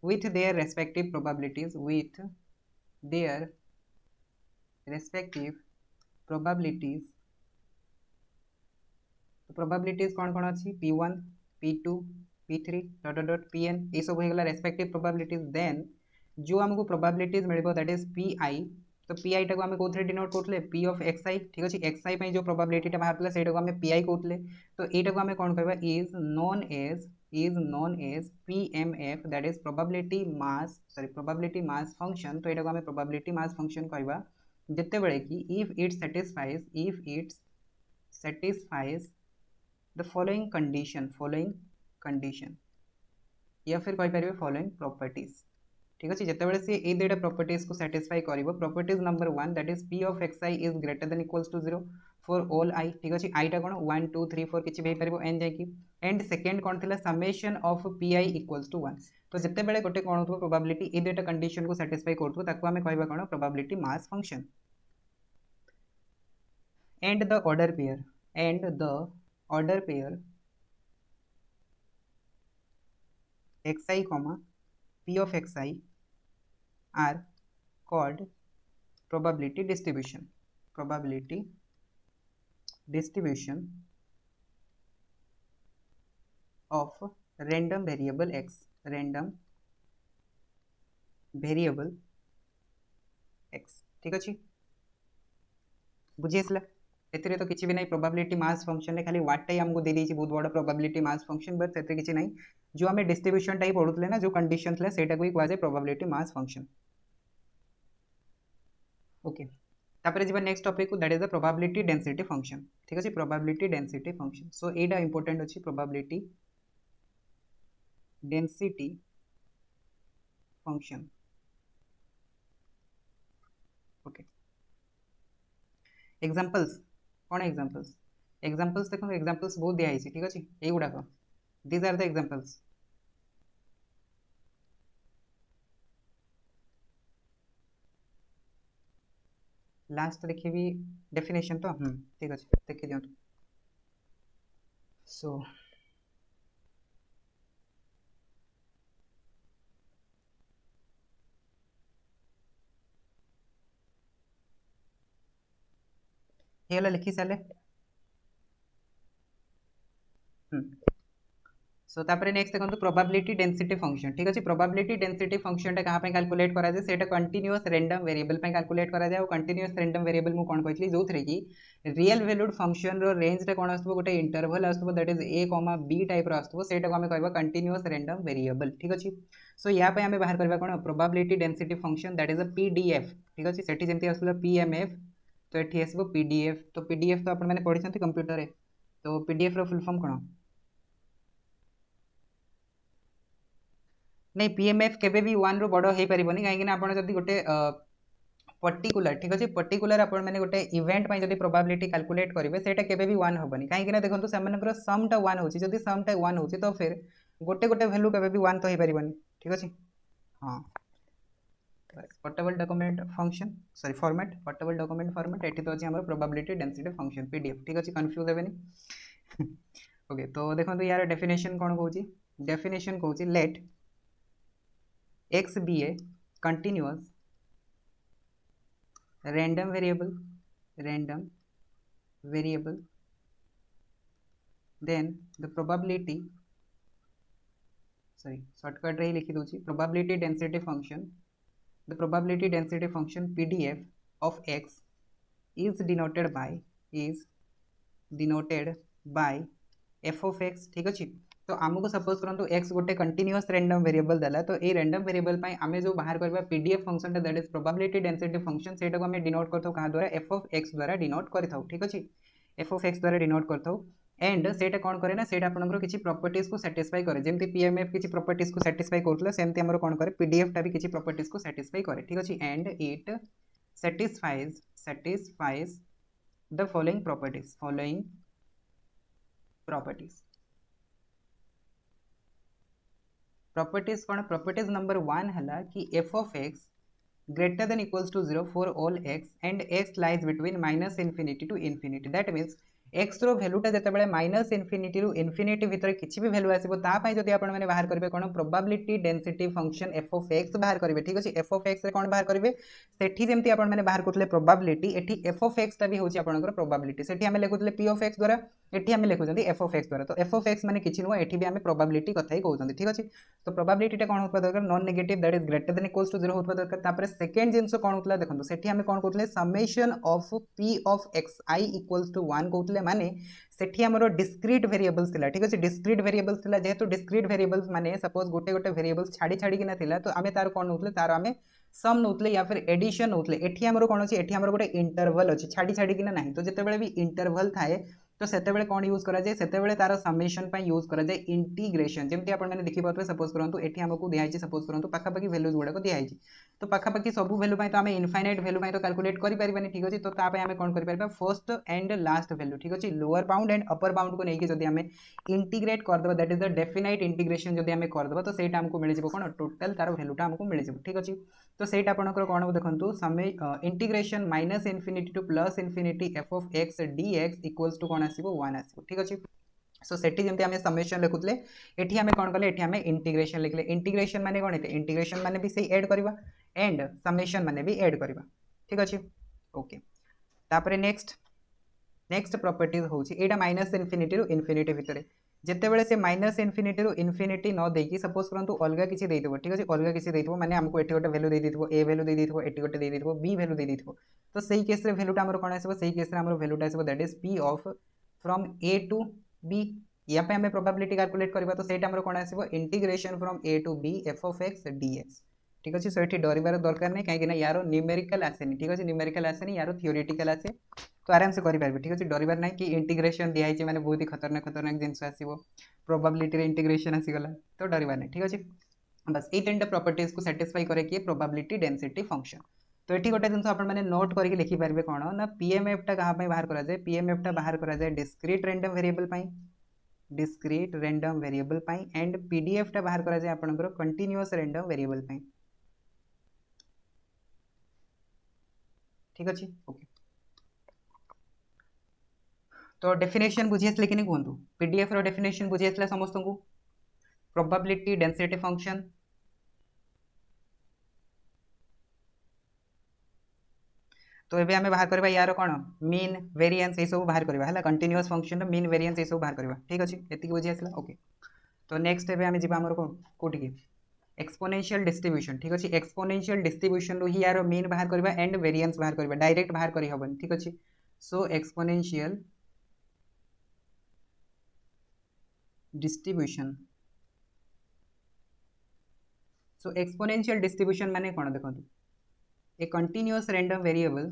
with their respective probabilities तो प्रोबेबिलिटीज कौन कौन अच्छी p1 p2 p3 dot dot dot pn ये सब होगा रेस्पेक्टिव प्रोबेबिलिटीज देन जो हमको probabilities mill that is pi तो pi टाको आम कौन डिनोट करते p ऑफ xi ठीक अच्छे xi जो प्रोबेबिलिटी बाहर पड़ा से pi कहते तो यहाँ आम कौन कह is known as pmf that is probability mass function तो यहाँ आम प्रोबेबिलिटी मास फंक्शन कहवा जिते बड़े कि if it satisfies the following condition या फिर कहि परिबे following properties ठीक अच्छे जिते सी ये दुईटा प्रॉपर्टीज को सैटिस्फाई कर properties number 1 that is p of xi is greater than equals to 0 for all i ठीक अच्छे आई टा कौन 1 2 3 4 किसी भी पार एन जाकि एंड सेकेंड कौन थी summation of pi equals to 1 तो जिते बड़े गोटे कौन हो प्रोबेबिलिटी ये दुईटा कंडीशन को सैटिस्फाई करूँ ताको आम कहवा कौन probability mass function and the order pair xi comma p of xi are called probability distribution of random variable x ठीक अच्छे बुझी आसला एथिरे तो किसी भी नहीं प्रोबेबिलिटी मास फंक्शन खाली वाट टाइम हमको दे देछि बहुत बड़ा प्रोबेबिलिटी मास फंक्शन बट सेते किसी नहीं जो हमें डिस्ट्रीब्यूशन टाइप पढुतले ना जो कंडीशन थला सेटा को कहवा जाय प्रोबेबिलिटी मास फंक्शन ओके तापर जीवा नेक्स्ट टॉपिक को that is the probability density function ठीक अछि प्रोबेबिलिटी डेंसिटी फंक्शन सो एटा इंपोर्टेंट अछि probability density function okay examples कौन एग्जांपल्स देखो एग्जांपल्स बहुत दिया है ठीक अच्छे ये गुड़ाक these are the examples last देखिए डेफिनेशन तो ठीक अच्छे देखी दिखाँ सो ये लिखी सारे सो तापर नेक्स्ट देखो प्रोबेबिलिटी डेंसिटी फंक्शन ठीक अच्छे प्रोबेबिलिटी डेंसिटी फंक्शन कहाँ कैलकुलेट करा जाए सेटा कंटीन्यूअस रैंडम वेरिएबल कैलकुलेट करा जाए कंटीन्यूअस रैंडम वेरिएबल मु कौन कहली जो थे कि रियल वैल्यूड फंक्शन रो रेंज रे कौन आसो गोटे इंटरवल आसो that is a comma b type रो आसो सेटा को आम कहबा कंटीन्यूअस रैंडम वेरिएबल ठीक अच्छे सो या पे आम बाहर करबा कौन probability density function that is a pdf ठीक अच्छे सेठी जेमती आसला pmf तो ये आसो pdf तो pdf तो आपण मैंने पढ़ी कंप्यूटर रे तो pdf रो फुल फॉर्म कौन नहीं पीएमएफ केबे भी 1 रु बड़ हो पारिबनी कहीं आप जब गोटे पर्टिकुलर ठीक अच्छे पर्टिकुलर आप गोटे इवेंट जब प्रोबेबिलिटी कैलकुलेट करेंगे सेटा केबे भी 1 हेनी कहीं देखो से समटा 1 हो जब समटा 1 हो तो फिर गोटे गोटे वैल्यू केबे भी 1 तो हो पारिबनी ठीक अच्छे हाँ portable document function sorry format portable document format ये तो अच्छे हमारे प्रोबेबिलिटी डेंसिटी फंक्शन पीडीएफ ठीक अच्छे कन्फ्यूज हेनी ओके तो देखो यार डेफिनेशन कौन कहूँ डेफिनेशन कहूँ late x be a continuous random variable then the probability shortcut रे लिखी दूची probability density function the probability density function pdf of x is denoted by f of x ठीक अच्छे तो आमको सपोज करंतु x गोटे कंटीन्यूअस रैंडम वेरिएबल देला तो ए रैंडम वेरिएबल पई आमे जो बाहर करबा PDF function that is probability density function सेटा को हमें डिनोट करथौ कहा द्वारा f ऑफ x द्वारा डिनोट करथौ ठीक अछि f ऑफ x द्वारा डिनोट करथौ एंड सेटा कोन करे ना सेटा आपनकर किछि प्रॉपर्टीज को सैटिस्फाई करे जेमति पीएमएफ किछि प्रॉपर्टीज को सैटिस्फाई करथले सेमति हमर कोन करे पीडीएफ टा भी किछि प्रॉपर्टीज को सैटिस्फाई करे ठीक अछि and it satisfies the following properties कौन प्रॉपर्टीज नंबर 1 हला कि f of x greater than equals to 0 for all x and x lies between minus infinity to infinity that means x रो वैल्यूटा जतबेले माइनस इनफिनिटी रु infinity भितर किछि भी वैल्यू आसीबो ता पई जदि आपण माने बाहर करबे कोन probability density function f of x बाहर करबे ठीक अछि f of x रे कोन बाहर करबे सेठी जेमति आपण माने बाहर करथले प्रोबेबिलिटी एठी f of x ता भी होची आपणकर प्रोबेबिलिटी सेठी हमें लेखुथले p of x द्वारा एठी हमें लेखुचंदी f of x द्वारा तो f of x माने किछि नुवा एठी भी हमें प्रोबेबिलिटी कथाई कहउचंदी ठीक अछि तो प्रोबेबिलिटी टा कोन होतबा दरकार non negative that is greater than equals to 0 होतबा दरकार तापर सेकंड जिंस कोन होतला देखंतु सेठी हमें कोन कहउतले summation of p of xi equals to 1 कहउतले माने सेठी हमरो डिस्क्रीट वेरिएबल्स थिला ठीक अछि डिस्क्रीट वेरिएबल्स थिला जेहेतु डिस्क्रीट वेरिएबल्स माने सपोज गोटे गोटे वेरिएबल्स छाडी छाडी किना थिला तो आमे तार कोन नउतले तार आमे सम नउतले या फिर एडिशन नउतले एठी हमरो कोन अछि एठी हमरो गोटे इंटरवल अछि छाडी छाडी किना नाही तो जेतेबेले भी इंटरवल थाए तो सेतेबेले कोन यूज करा जाय सेतेबेले तार समेशन पय यूज करा जाय इंटीग्रेशन जेमति आपण माने देखि पातबे सपोज करंतु एठी हमकु दिया हिची सपोज करंतु पाखा पाखी वैल्यूज गुडा को दिया हिची तो पाखा पाखी सब वैल्यू पय तो हमें इनफाइनाइट वैल्यू पय तो कैलकुलेट करि परिबानी ठीक अछि तो ता पय हमें कोन करि परिबा फर्स्ट एंड लास्ट वैल्यू ठीक अछि lower bound and upper bound को नेकी जदी हमें इंटीग्रेट कर देबा that is the definite integration जदी हमें कर देबा तो सेटा हमकु मिलि जिवो कोन टोटल तार वैल्यूटा हमकु मिलि जिवो ठीक अछि तो सेटा आपनकर कोन हो देखंतु समय integration minus infinity to plus infinity f of x dx equals to कोन आसीबो 1 आसीबो ठीक अछि सो सेठी जेमते हमें समेशन लिखुतले एठी हमें कोन करले एठी हमें इंटीग्रेशन लिखले इंटीग्रेशन माने कोन हेते इंटीग्रेशन माने भी सेही ऐड करबा एंड समेशन माने भी ऐड करबा ठीक अछि ओके तापरे नेक्स्ट प्रॉपर्टीज होची एटा माइनस इनफिनिटी रु इनफिनिटी भितरे जेतेबेले से माइनस इनफिनिटी रु इनफिनिटी न देकी सपोज करंतु अलगा किछि देइ देबो ठीक अछि अलगा किछि देइ देबो माने हमको एठी गोटे वैल्यू देइ दिथबो a वैल्यू देइ दिथबो एठी गोटे देइ दिथबो b वैल्यू देइ दिथबो तो सही केस रे वैल्यूटा हमर कोन आसीबो सही केस रे हमर वैल्यूटा आसीबो that is p of from a to b या पे हमें प्रोबेबिलिटी कैलकुलेट करबा तो सेटा हमर कोन आसीबो integration from a to b f of x dx ठीक अछि सो एठी डरिबार दरकार नै काहे कि ना यारो न्यूमेरिकल आसेनी ठीक अछि न्यूमेरिकल आसेनी यारो थियोरेटिकल आसे तो आराम से करि पारबे ठीक अछि डरिबार नै कि इंटीग्रेशन दिया हिचे माने बहुत ही खतरनाक जिंस आसीबो प्रोबेबिलिटी रे इंटीग्रेशन आसी गला तो डरिबार नै ठीक अछि बस ए तीनटा प्रॉपर्टीज को सैटिस्फाई करे कि प्रोबेबिलिटी डेंसिटी फंक्शन तो एठी गोटे जिंस आपण माने नोट करके लिखि पारबे कोन ना पीएमएफ टा कहा पय बाहर करा जाय पीएमएफ टा बाहर करा जाय डिस्क्रीट रैंडम वेरिएबल पय डिस्क्रीट रैंडम वेरिएबल पय एंड पीडीएफ टा बाहर करा जाय आपनकर कंटीन्यूअस रैंडम वेरिएबल पय ठीक अछि ओके तो डेफिनेशन बुझी आसले कि नहीं कहतु पीडीएफ रो डेफिनेशन बुझी आसला समस्त को प्रोबेबिलिटी डेंसिटी फंक्शन तो एबे हमें बाहर करबा यार कोन मीन वेरिएंस ए सब बाहर करबा हला कंटीन्यूअस फंक्शन रो मीन वेरिएंस ए सब बाहर करबा ठीक अछि एति बुझी आसला ओके तो नेक्स्ट एबे हमें जिबा हमर कोठी की एक्सपोनेंशियल डिस्ट्रीब्यूशन ठीक अछि एक्सपोनेंशियल डिस्ट्रीब्यूशन रो ही यार मीन बाहर करबा एंड वेरिएंस बाहर करबा डायरेक्ट बाहर करी हबन ठीक अछि so exponential distribution so exponential distribution माने कोन देखंतु a continuous random variable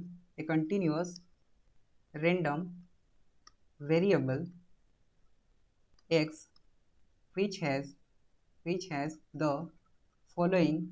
x which has the following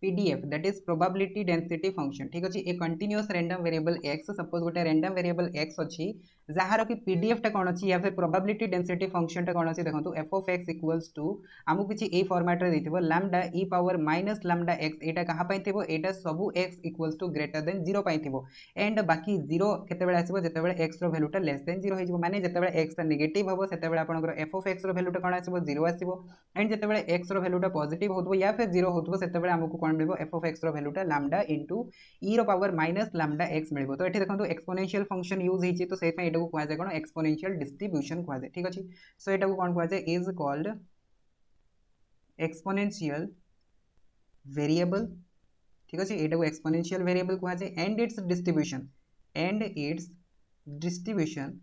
pdf that is probability density function ठीक अछि a continuous random variable x suppose गोटे random variable x अछि जहार कि pdf टा कोन अछि या फिर probability density function टा कोन अछि देखंतु f of x equals to हमु किछि ए फॉर्मेट रे दैथिबो lambda e power minus lambda x एटा कहा पय थिबो एटा सबु x equals to greater than 0 पय थिबो एंड बाकी 0 केते बेले आसीबो जेते बेले x रो वैल्यू टा लेस देन 0 होइजबो माने जेते बेले x टा नेगेटिव हबो सेते बेले आपनकर f of x रो वैल्यू टा कोन आसीबो 0 आसीबो एंड जेते बेले x रो वैल्यू टा पॉजिटिव होतबो या फिर 0 होतबो सेते बेले हमकु कोन मिलबो f of x रो वैल्यू टा लैम्डा इनटू e रो पावर माइनस लैम्डा x मिलबो तो एठी देखंतु एक्सपोनेंशियल फंक्शन यूज हिची तो सेहि पय एटा को कहै जाय कोन एक्सपोनेंशियल डिस्ट्रीब्यूशन कहै जाय ठीक अछि सो एटा को कोन कहै जाय इज कॉल्ड एक्सपोनेंशियल वेरिएबल ठीक अछि एटा को एक्सपोनेंशियल वेरिएबल कहै जाय and it's distribution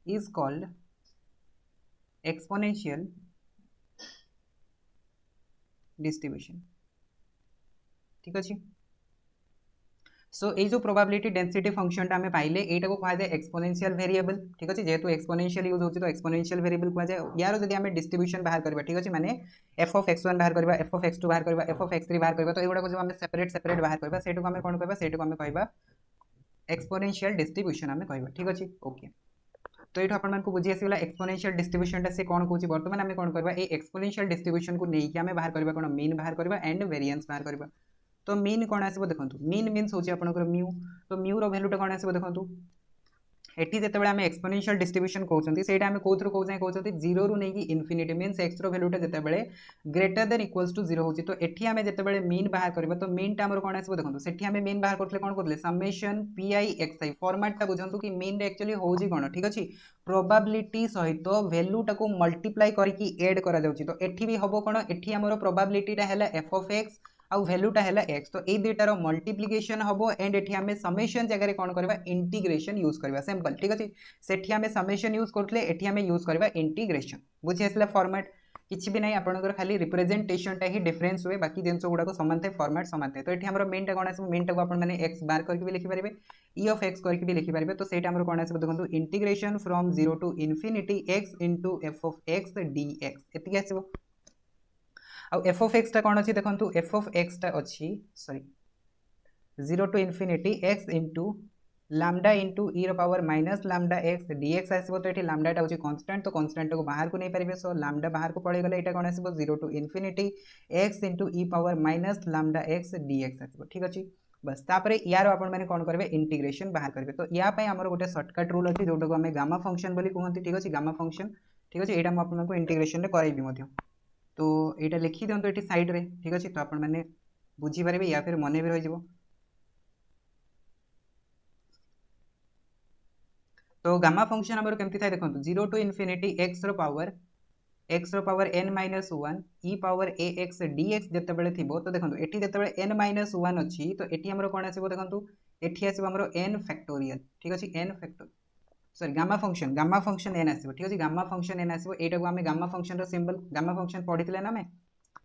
is called exponential distribution। ठीक अच्छे। सो ये जो प्रोबेबिलिटी डेंसिटी फंक्शन टा हमें पाइले एटा को कहा जाए एक्सपोनेंशियल वेरिएबल। ठीक अच्छे, जेहेतु एक्सपोनेंशियल यूज होची तो एक्सपोनेंशियल वेरिएबल कहा जाए। यार जदी हमें डिस्ट्रीब्यूशन बाहर करबा, ठीक अच्छे, माने f ऑफ x1 बाहर करबा, f ऑफ x2 बाहर करबा, f ऑफ x3 बाहर करबा, तो एगुडा को जब हमें सेपरेट सेपरेट बाहर करबा सेटू को हमें कोन करबा, सेटू को हमें कहबा एक्सपोनेंशियल डिस्ट्रीब्यूशन हमें कहबा। ठीक अच्छे, ओके। तो ये अपन को बुझी आसीगला एक्सपोनेंशियल डिस्ट्रीब्यूशन से कौन कहूँ। बर्तमान आम कौन करबा, ए एक्सपोनेंशियल डिस्ट्रीब्यूशन को लेकिन आम बाहर करबा कौन, मीन बाहर करबा एंड वेरिएंस बाहर करबा। तो मीन कौन आसो देखो, मीन मीन्स होची आपनकर म्यू। तो म्यू रो वैल्यूटा कौन आसो देखो, एटी जेतेबेले आम एक्सपोनेंशियल डिस्ट्रीब्यूशन कहउछंती सेटा आम कोथरो को जाय कहउछंती 0 रु नेकी इन्फिनिटी, मीन्स x रो वैल्यूटा जेतेबेले ग्रेटर देन इक्वल्स टू 0 होची। तो एठी आम जेतेबेले मीन बाहर करबा, तो मीन टा हमर कोन आसो देखो, सेठी आम मीन बाहर करथले कोन करथले समेशन pi xi। फॉर्मेट टा बुझंतु कि मीन रे एक्चुअली होजी कोन, ठीक अछि, प्रोबेबिलिटी सहित वैल्यू टा को मल्टीप्लाई करके ऐड करा जाउची। तो एठी भी हबो कोन, एठी हमर प्रोबेबिलिटी टा हैला f of x आउ वैल्यूटा है x। तो ये दुईटार मल्टीप्लिकेशन हम एंड एठी आम समेशन जगह कौन करबा, इंटीग्रेशन यूज करबा, सिंपल। ठीक अच्छे, सेठी आम समेशन यूज करथले, एठी आम यूज करबा इंटीग्रेशन। बुझी आसला फॉर्मेट, किछि भी नहीं आपनकर खाली रिप्रेजेंटेशन टा ही डिफरेंस हुए, बाकी जिनस गुडा को समान थे, फॉर्मेट समान थे। तो एठी हमर मेन टा कोन आसबो, मेन टा को आपन माने x बार करके भी लिखि परिबे, e of x करके भी लिखि परिबे। तो सेटा हमर कोन आसबो देखंतु integration from 0 to infinity x into f of x dx एति आसबो। आउ f of x टा कौन अच्छी देखो, f of x टा अच्छी sorry 0 to infinity x into lambda into e power minus lambda x dx आसबो। तो ये लैम्डा टा होची कांस्टेंट, तो कांस्टेंट को बाहर को नहीं पारिबे, सो लैम्डा बाहर को पड़े गले, एटा कौन आसबो 0 to infinity x into e power minus lambda x dx आसबो। ठीक अछि, बस तापरे यार आपण माने कोन करबे, इंटीग्रेशन बाहर करबे। तो या पय हमर गोटे शॉर्टकट रूल अछि जोटा को हमें गामा फंक्शन बोली कहंती। ठीक अछि, गामा फंक्शन। ठीक अछि, एटा हम आपन को इंटीग्रेशन रे कराइबी मध्य। तो यहाँ लिखी दिंतु ये साइड रे। ठीक अच्छे, तो आपण मैंने बुझीपारे या फिर मन भी रही। तो गामा फंक्शन आमर केमती थाए देखो, 0 टू इन्फिनिटी x रो power n minus 1 e power ax dx जितेबाला थी। तो देखो ये जितेबाला n माइनस 1 अच्छी, तो ये आमर कौन आसो देखो, ये आसो आमर n फैक्टोरियल। ठीक अच्छे, n factorial sorry gamma function n आसो। ठीक अच्छे, गामा फंक्शन n आसो, एटा को आम गामा फंक्शन रो सिंबल गामा फंक्शन पढ़ी ना मैं।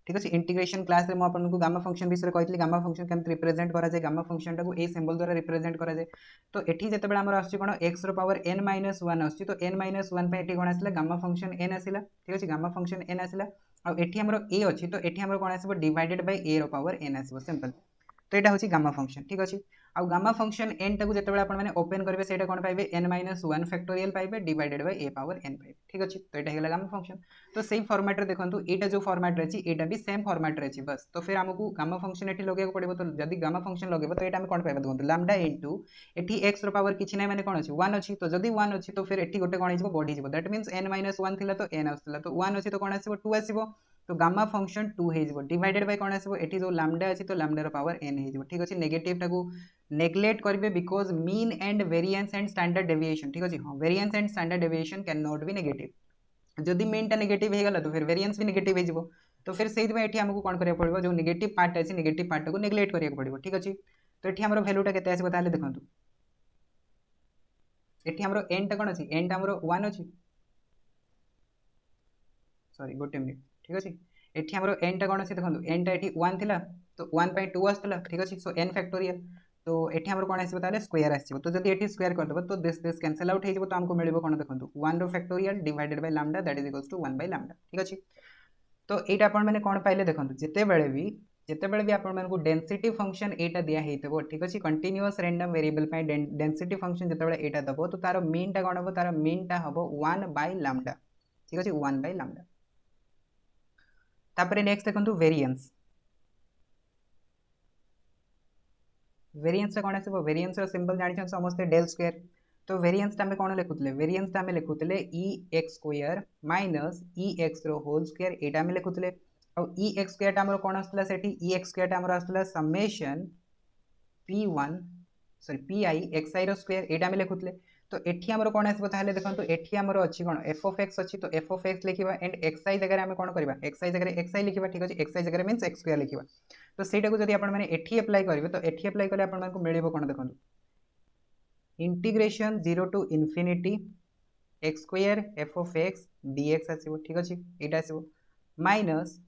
ठीक अच्छे, इंटीग्रेशन क्लास रे आपको गामा फंक्शन विषय कही, गामा फंक्शन केमती रिप्रेजेंट करा जाए, गामा फंक्शन टाको ए सिंबल द्वारा रिप्रेजेंट करा जाए। तो एठी जेतेबेले हमर आछि कोन x रो पावर n माइनस 1 आछि, तो n माइनस 1 पे एठी कोन आसिला गामा फंक्शन n आसिला। ठीक अछि, गामा फंक्शन n आसिला। आ एठी हमर a अछि, तो एठी हमर कोन आसीबो डिवाइडेड बाय a रो पावर n आसीबो, सिंपल। तो एटा होछि गामा फंक्शन। ठीक अछि, आ गामा फंक्शन n टाको जेतेबेले आपण माने ओपन करबे सेटा कोन पाइबे, n माइनस 1 फैक्टोरियल पाइबे divided by a power n पाइबे। ठीक अछि, तो एटा हेला गामा फंक्शन। तो सेम फॉर्मेट रे देखंतु एटा जो फॉर्मेट रे अछि एटा भी सेम फॉर्मेट रे अछि, बस। तो फिर हमकु गामा फंक्शन एठी लगेको पड़िबो। तो जदी गामा फंक्शन लगेबो तो एटा हम कोन पाइबा देखंतु लैम्डा इनटू एठी x रो पावर किछि नै माने कोन अछि 1 अछि। तो जदी 1 अछि तो फिर एठी गोटे कोन हिजबो बढ़ी जिवो, दैट मींस n माइनस 1 थिला तो n आसला, तो 1 अछि तो कोन आसीबो 2 आसीबो। तो गामा फंक्शन 2 हेजिबो डिवाइडेड बाय कोन आसीबो, एठी जो लैम्डा अछि तो लैम्डा रो पावर n हेजिबो। ठीक अछि, नेगेटिव टाको नेग्लेक्ट करिवे because mean and variance and standard deviation. ठीक अछि, हां variance and standard deviation can not be negative. जदी मीन टा नेगेटिव हे गला तो फिर वेरिएंस भी नेगेटिव हे जिवो। तो फिर सेहि में एठी हमकु कोन करिया पड़िबो, जो नेगेटिव पार्ट अछि नेगेटिव पार्ट को नेग्लेक्ट करिया पड़िबो। ठीक अछि, तो एठी हमरो वैल्यू टा केते आसीबो ताले देखंतु, एठी हमरो n टा कोन अछि, n टा हमरो 1 अछि, सॉरी गोटे मिनिट। ठीक अछि, एठी हमरो n टा कोन अछि देखंतु, n टा एठी 1 थिला, तो 1 बाय 2 आस्तला। ठीक अछि, सो n फैक्टोरियल। तो एठी हमरो कोन आसीबो ताले स्क्वायर आसीबो। तो जदी एठी स्क्वायर कर देबो तो दिस कैंसिल आउट हे जिवो, तो हमको मिलिबो कोन देखंतु 1 रो factorial divided by lambda that is equals to 1 by lambda. ठीक अछि, तो एटा आपण माने कोन पाइले देखंतु, जेतेबेले भी आपण मानकु डेंसिटी फंक्शन एटा दिया हेतबो। ठीक अछि, कंटीन्यूअस रैंडम वेरिएबल पे डेंसिटी फंक्शन जेतेबेले एटा दबो तो तार मीन टा कोन हबो, तार मीन टा हबो 1 बाय लैम्डा। ठीक अछि, 1 बाय लैम्डा। तापरे नेक्स्ट देखंतु वेरिएंस। वेरिएंस टा कोन आसीबो, वेरिएंस रो सिंबल जानि छन समस्त डेल स्क्वायर। तो वेरिएंस टा हमें कोन लिखुतले, वेरिएंस टा हमें लिखुतले e x square minus e x रो होल स्क्वायर, एटा हमें लिखुतले। और e x स्क्वायर टा हमर कोन आस्तला सेठी, e x स्क्वायर टा हमर आस्तला summation p1 sorry pi xi रो स्क्वायर, एटा हमें लिखुतले। तो एठी हमर कोन आसीबो ताले देखंतु, एठी हमर अछि कोन f of x अछि, तो f of x लिखिबा एंड xi जगह हम कोन करबा, xi जगह xi लिखिबा। ठीक अछि, xi जगह मींस x स्क्वायर लिखिबा। तो सेटा को जदी आपण माने एठी अप्लाई करिवे, तो एठी अप्लाई करले आपण मानकु मिलिबो कोन देखंतु, integration 0 to infinity x square f of x dx आसीबो ठीक अछि एटा आसीबो माइनस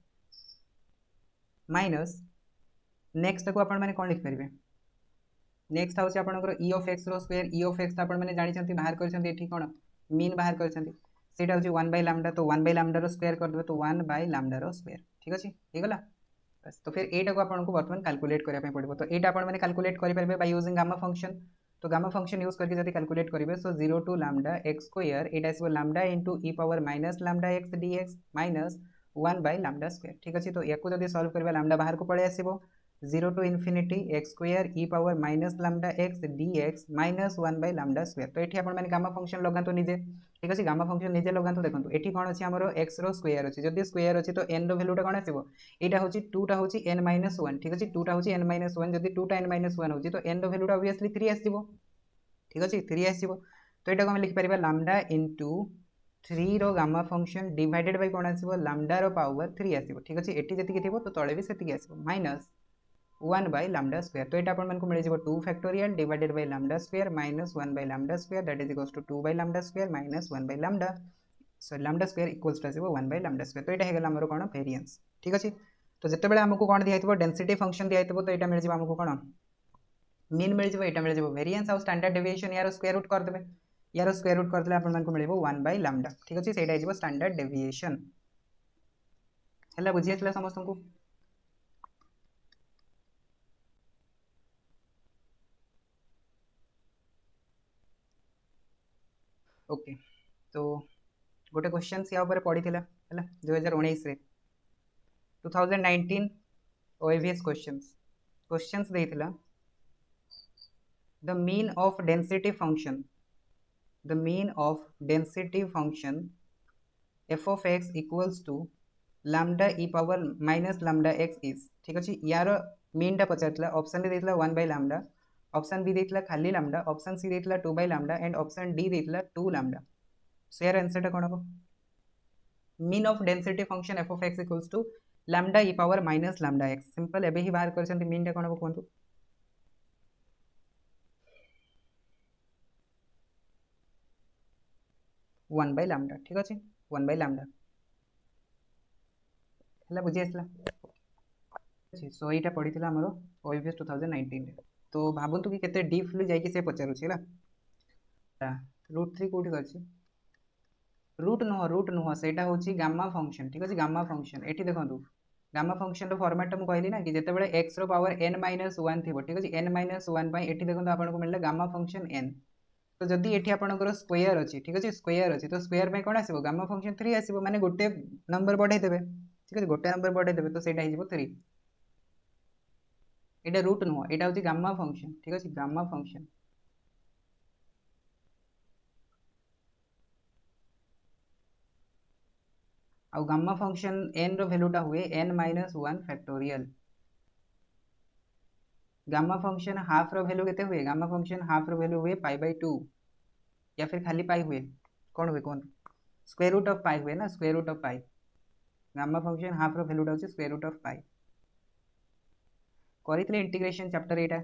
माइनस नेक्स्ट को आपण माने कोन लिख परिबे नेक्स्ट हाउस आपनकर ई ऑफ एक्स रो स्क्वायर ई ऑफ एक्स आपण माने जानि छथि बाहर करछथि एठी कोन मीन बाहर करछथि सेटा होची 1 बाय लैम्डा तो 1 बाय लैम्डा रो स्क्वायर कर देबे तो 1 बाय लैम्डा रो स्क्वायर ठीक अछि हे गला बस तो फिर एटा को आपन को वर्तमान कैलकुलेट करिया पे पड़िबो तो एटा आपण माने कैलकुलेट करि परबे बाय यूजिंग गामा फंक्शन तो गामा फंक्शन यूज करके जदि कैलकुलेट करिवे so 0 to lambda X square एटा is lambda into E power minus lambda X DX minus 1 by lambda square ठीक अछि तो याकू जदि सॉल्व करबा लैम्डा बाहर को पळे आसीबो 0 to infinity X square E power minus lambda X DX minus 1 by lambda square तो एठी आपण माने गामा फंक्शन लगातो निजे ठीक अछि गामा फंक्शन निजे लगातो देखंतु एठी कोन अछि हमरो x रो स्क्वायर अछि जदि स्क्वायर अछि तो n रो वैल्यूटा कोन आसीबो एटा होची 2 टा होची n - 1 ठीक अछि 2 टा होची n - 1 जदि 2 टा n - 1 होची तो n रो वैल्यूटा ऑब्वियसली 3 आसीबो ठीक अछि 3 आसीबो तो एटा को हम लिखि परिबा लैम्डा इनटू 3 रो गामा फंक्शन डिवाइडेड बाय कोन आसीबो लैम्डा रो पावर 3 आसीबो ठीक अछि एठी जति के थिबो तो तळे भी सेति के आसीबो माइनस 1 बाय लैम्डा स्क्वायर तो एटा अपन मन को मिल जिवो 2 factorial divided by lambda square minus 1 by lambda square that is equals to 2 by lambda square minus 1 by lambda so lambda square equals to आसीबो 1 बाय लैम्डा स्क्वायर तो एटा हे गेला हमरो कोन वेरिएंस ठीक अछि तो जते बेले हमको कोन दिया हितबो डेंसिटी फंक्शन दिया हितबो तो एटा मिल जिवो हमको कोन मीन मिल जिवो एटा मिल जिवो वेरिएंस और स्टैंडर्ड डेविएशन यार स्क्वायर रूट कर देबे यार स्क्वायर रूट कर देले अपन मन को मिलिबो 1 बाय लैम्डा ठीक अछि सेटा जिवो स्टैंडर्ड डेविएशन हला बुझियसला समस्त को ओके तो गोटे क्वेश्चन या ऊपर पड़ी थिला हला 2019 रे 2019 ओएवीएस क्वेश्चंस देथिला the mean of density function f of x equals to lambda e power minus lambda x is ठीक अछि यार मीन टा पचारतला ऑप्शन डी देथिला 1 बाय लैम्डा ऑप्शन बी देथिला खाली लैम्डा ऑप्शन सी देथिला 2 by lambda and option D देथिला 2 लैम्डा सो यार आंसर टा कोन हो mean of density function f of x equals to lambda e power minus lambda x simple एबे ही बाहर करछंती मीन टा कोन हो कोंतु 1 बाय लैम्डा ठीक अछि 1 बाय लैम्डा हला बुझि आसला सो एटा पढ़िथिला हमरो ओएवीएस 2019 रे तो भाबंतु कि केते डीपली जाई कि से पचारु छिला √3 कोठी अछि रूट नुह सेटा होची गामा फंक्शन ठीक अछि गामा फंक्शन एठी देखंतु गामा फंक्शन रो फॉर्मेट हम कहली ना कि जते बेले x रो पावर n - 1 थिबो ठीक अछि n - 1 पई एठी देखंतु आपन को मिलला गामा फंक्शन n तो जदि एठी आपनकर स्क्वायर अछि ठीक अछि स्क्वायर अछि तो स्क्वायर में कोन आसीबो गामा फंक्शन 3 आसीबो माने गोटे नंबर बढ़ाई देबे ठीक अछि गोटे नंबर बढ़ाई देबे तो सेटा हिजबो 3 एटा रूट नुह एटा होची गामा फंक्शन ठीक अछि गामा फंक्शन आउ गामा फंक्शन n रो वैल्यूटा हुए n - 1 factorial gamma function half रो वैल्यू केते हुए गामा फंक्शन हाफ रो वैल्यू हुए पाई बाय 2 या फिर खाली पाई हुए कौन हुए कौन स्क्वायर रूट ऑफ पाई हुए ना square root of pi gamma function half रो वैल्यूटा होची स्क्वायर रूट ऑफ पाई करितले इंटीग्रेशन चैप्टर एटा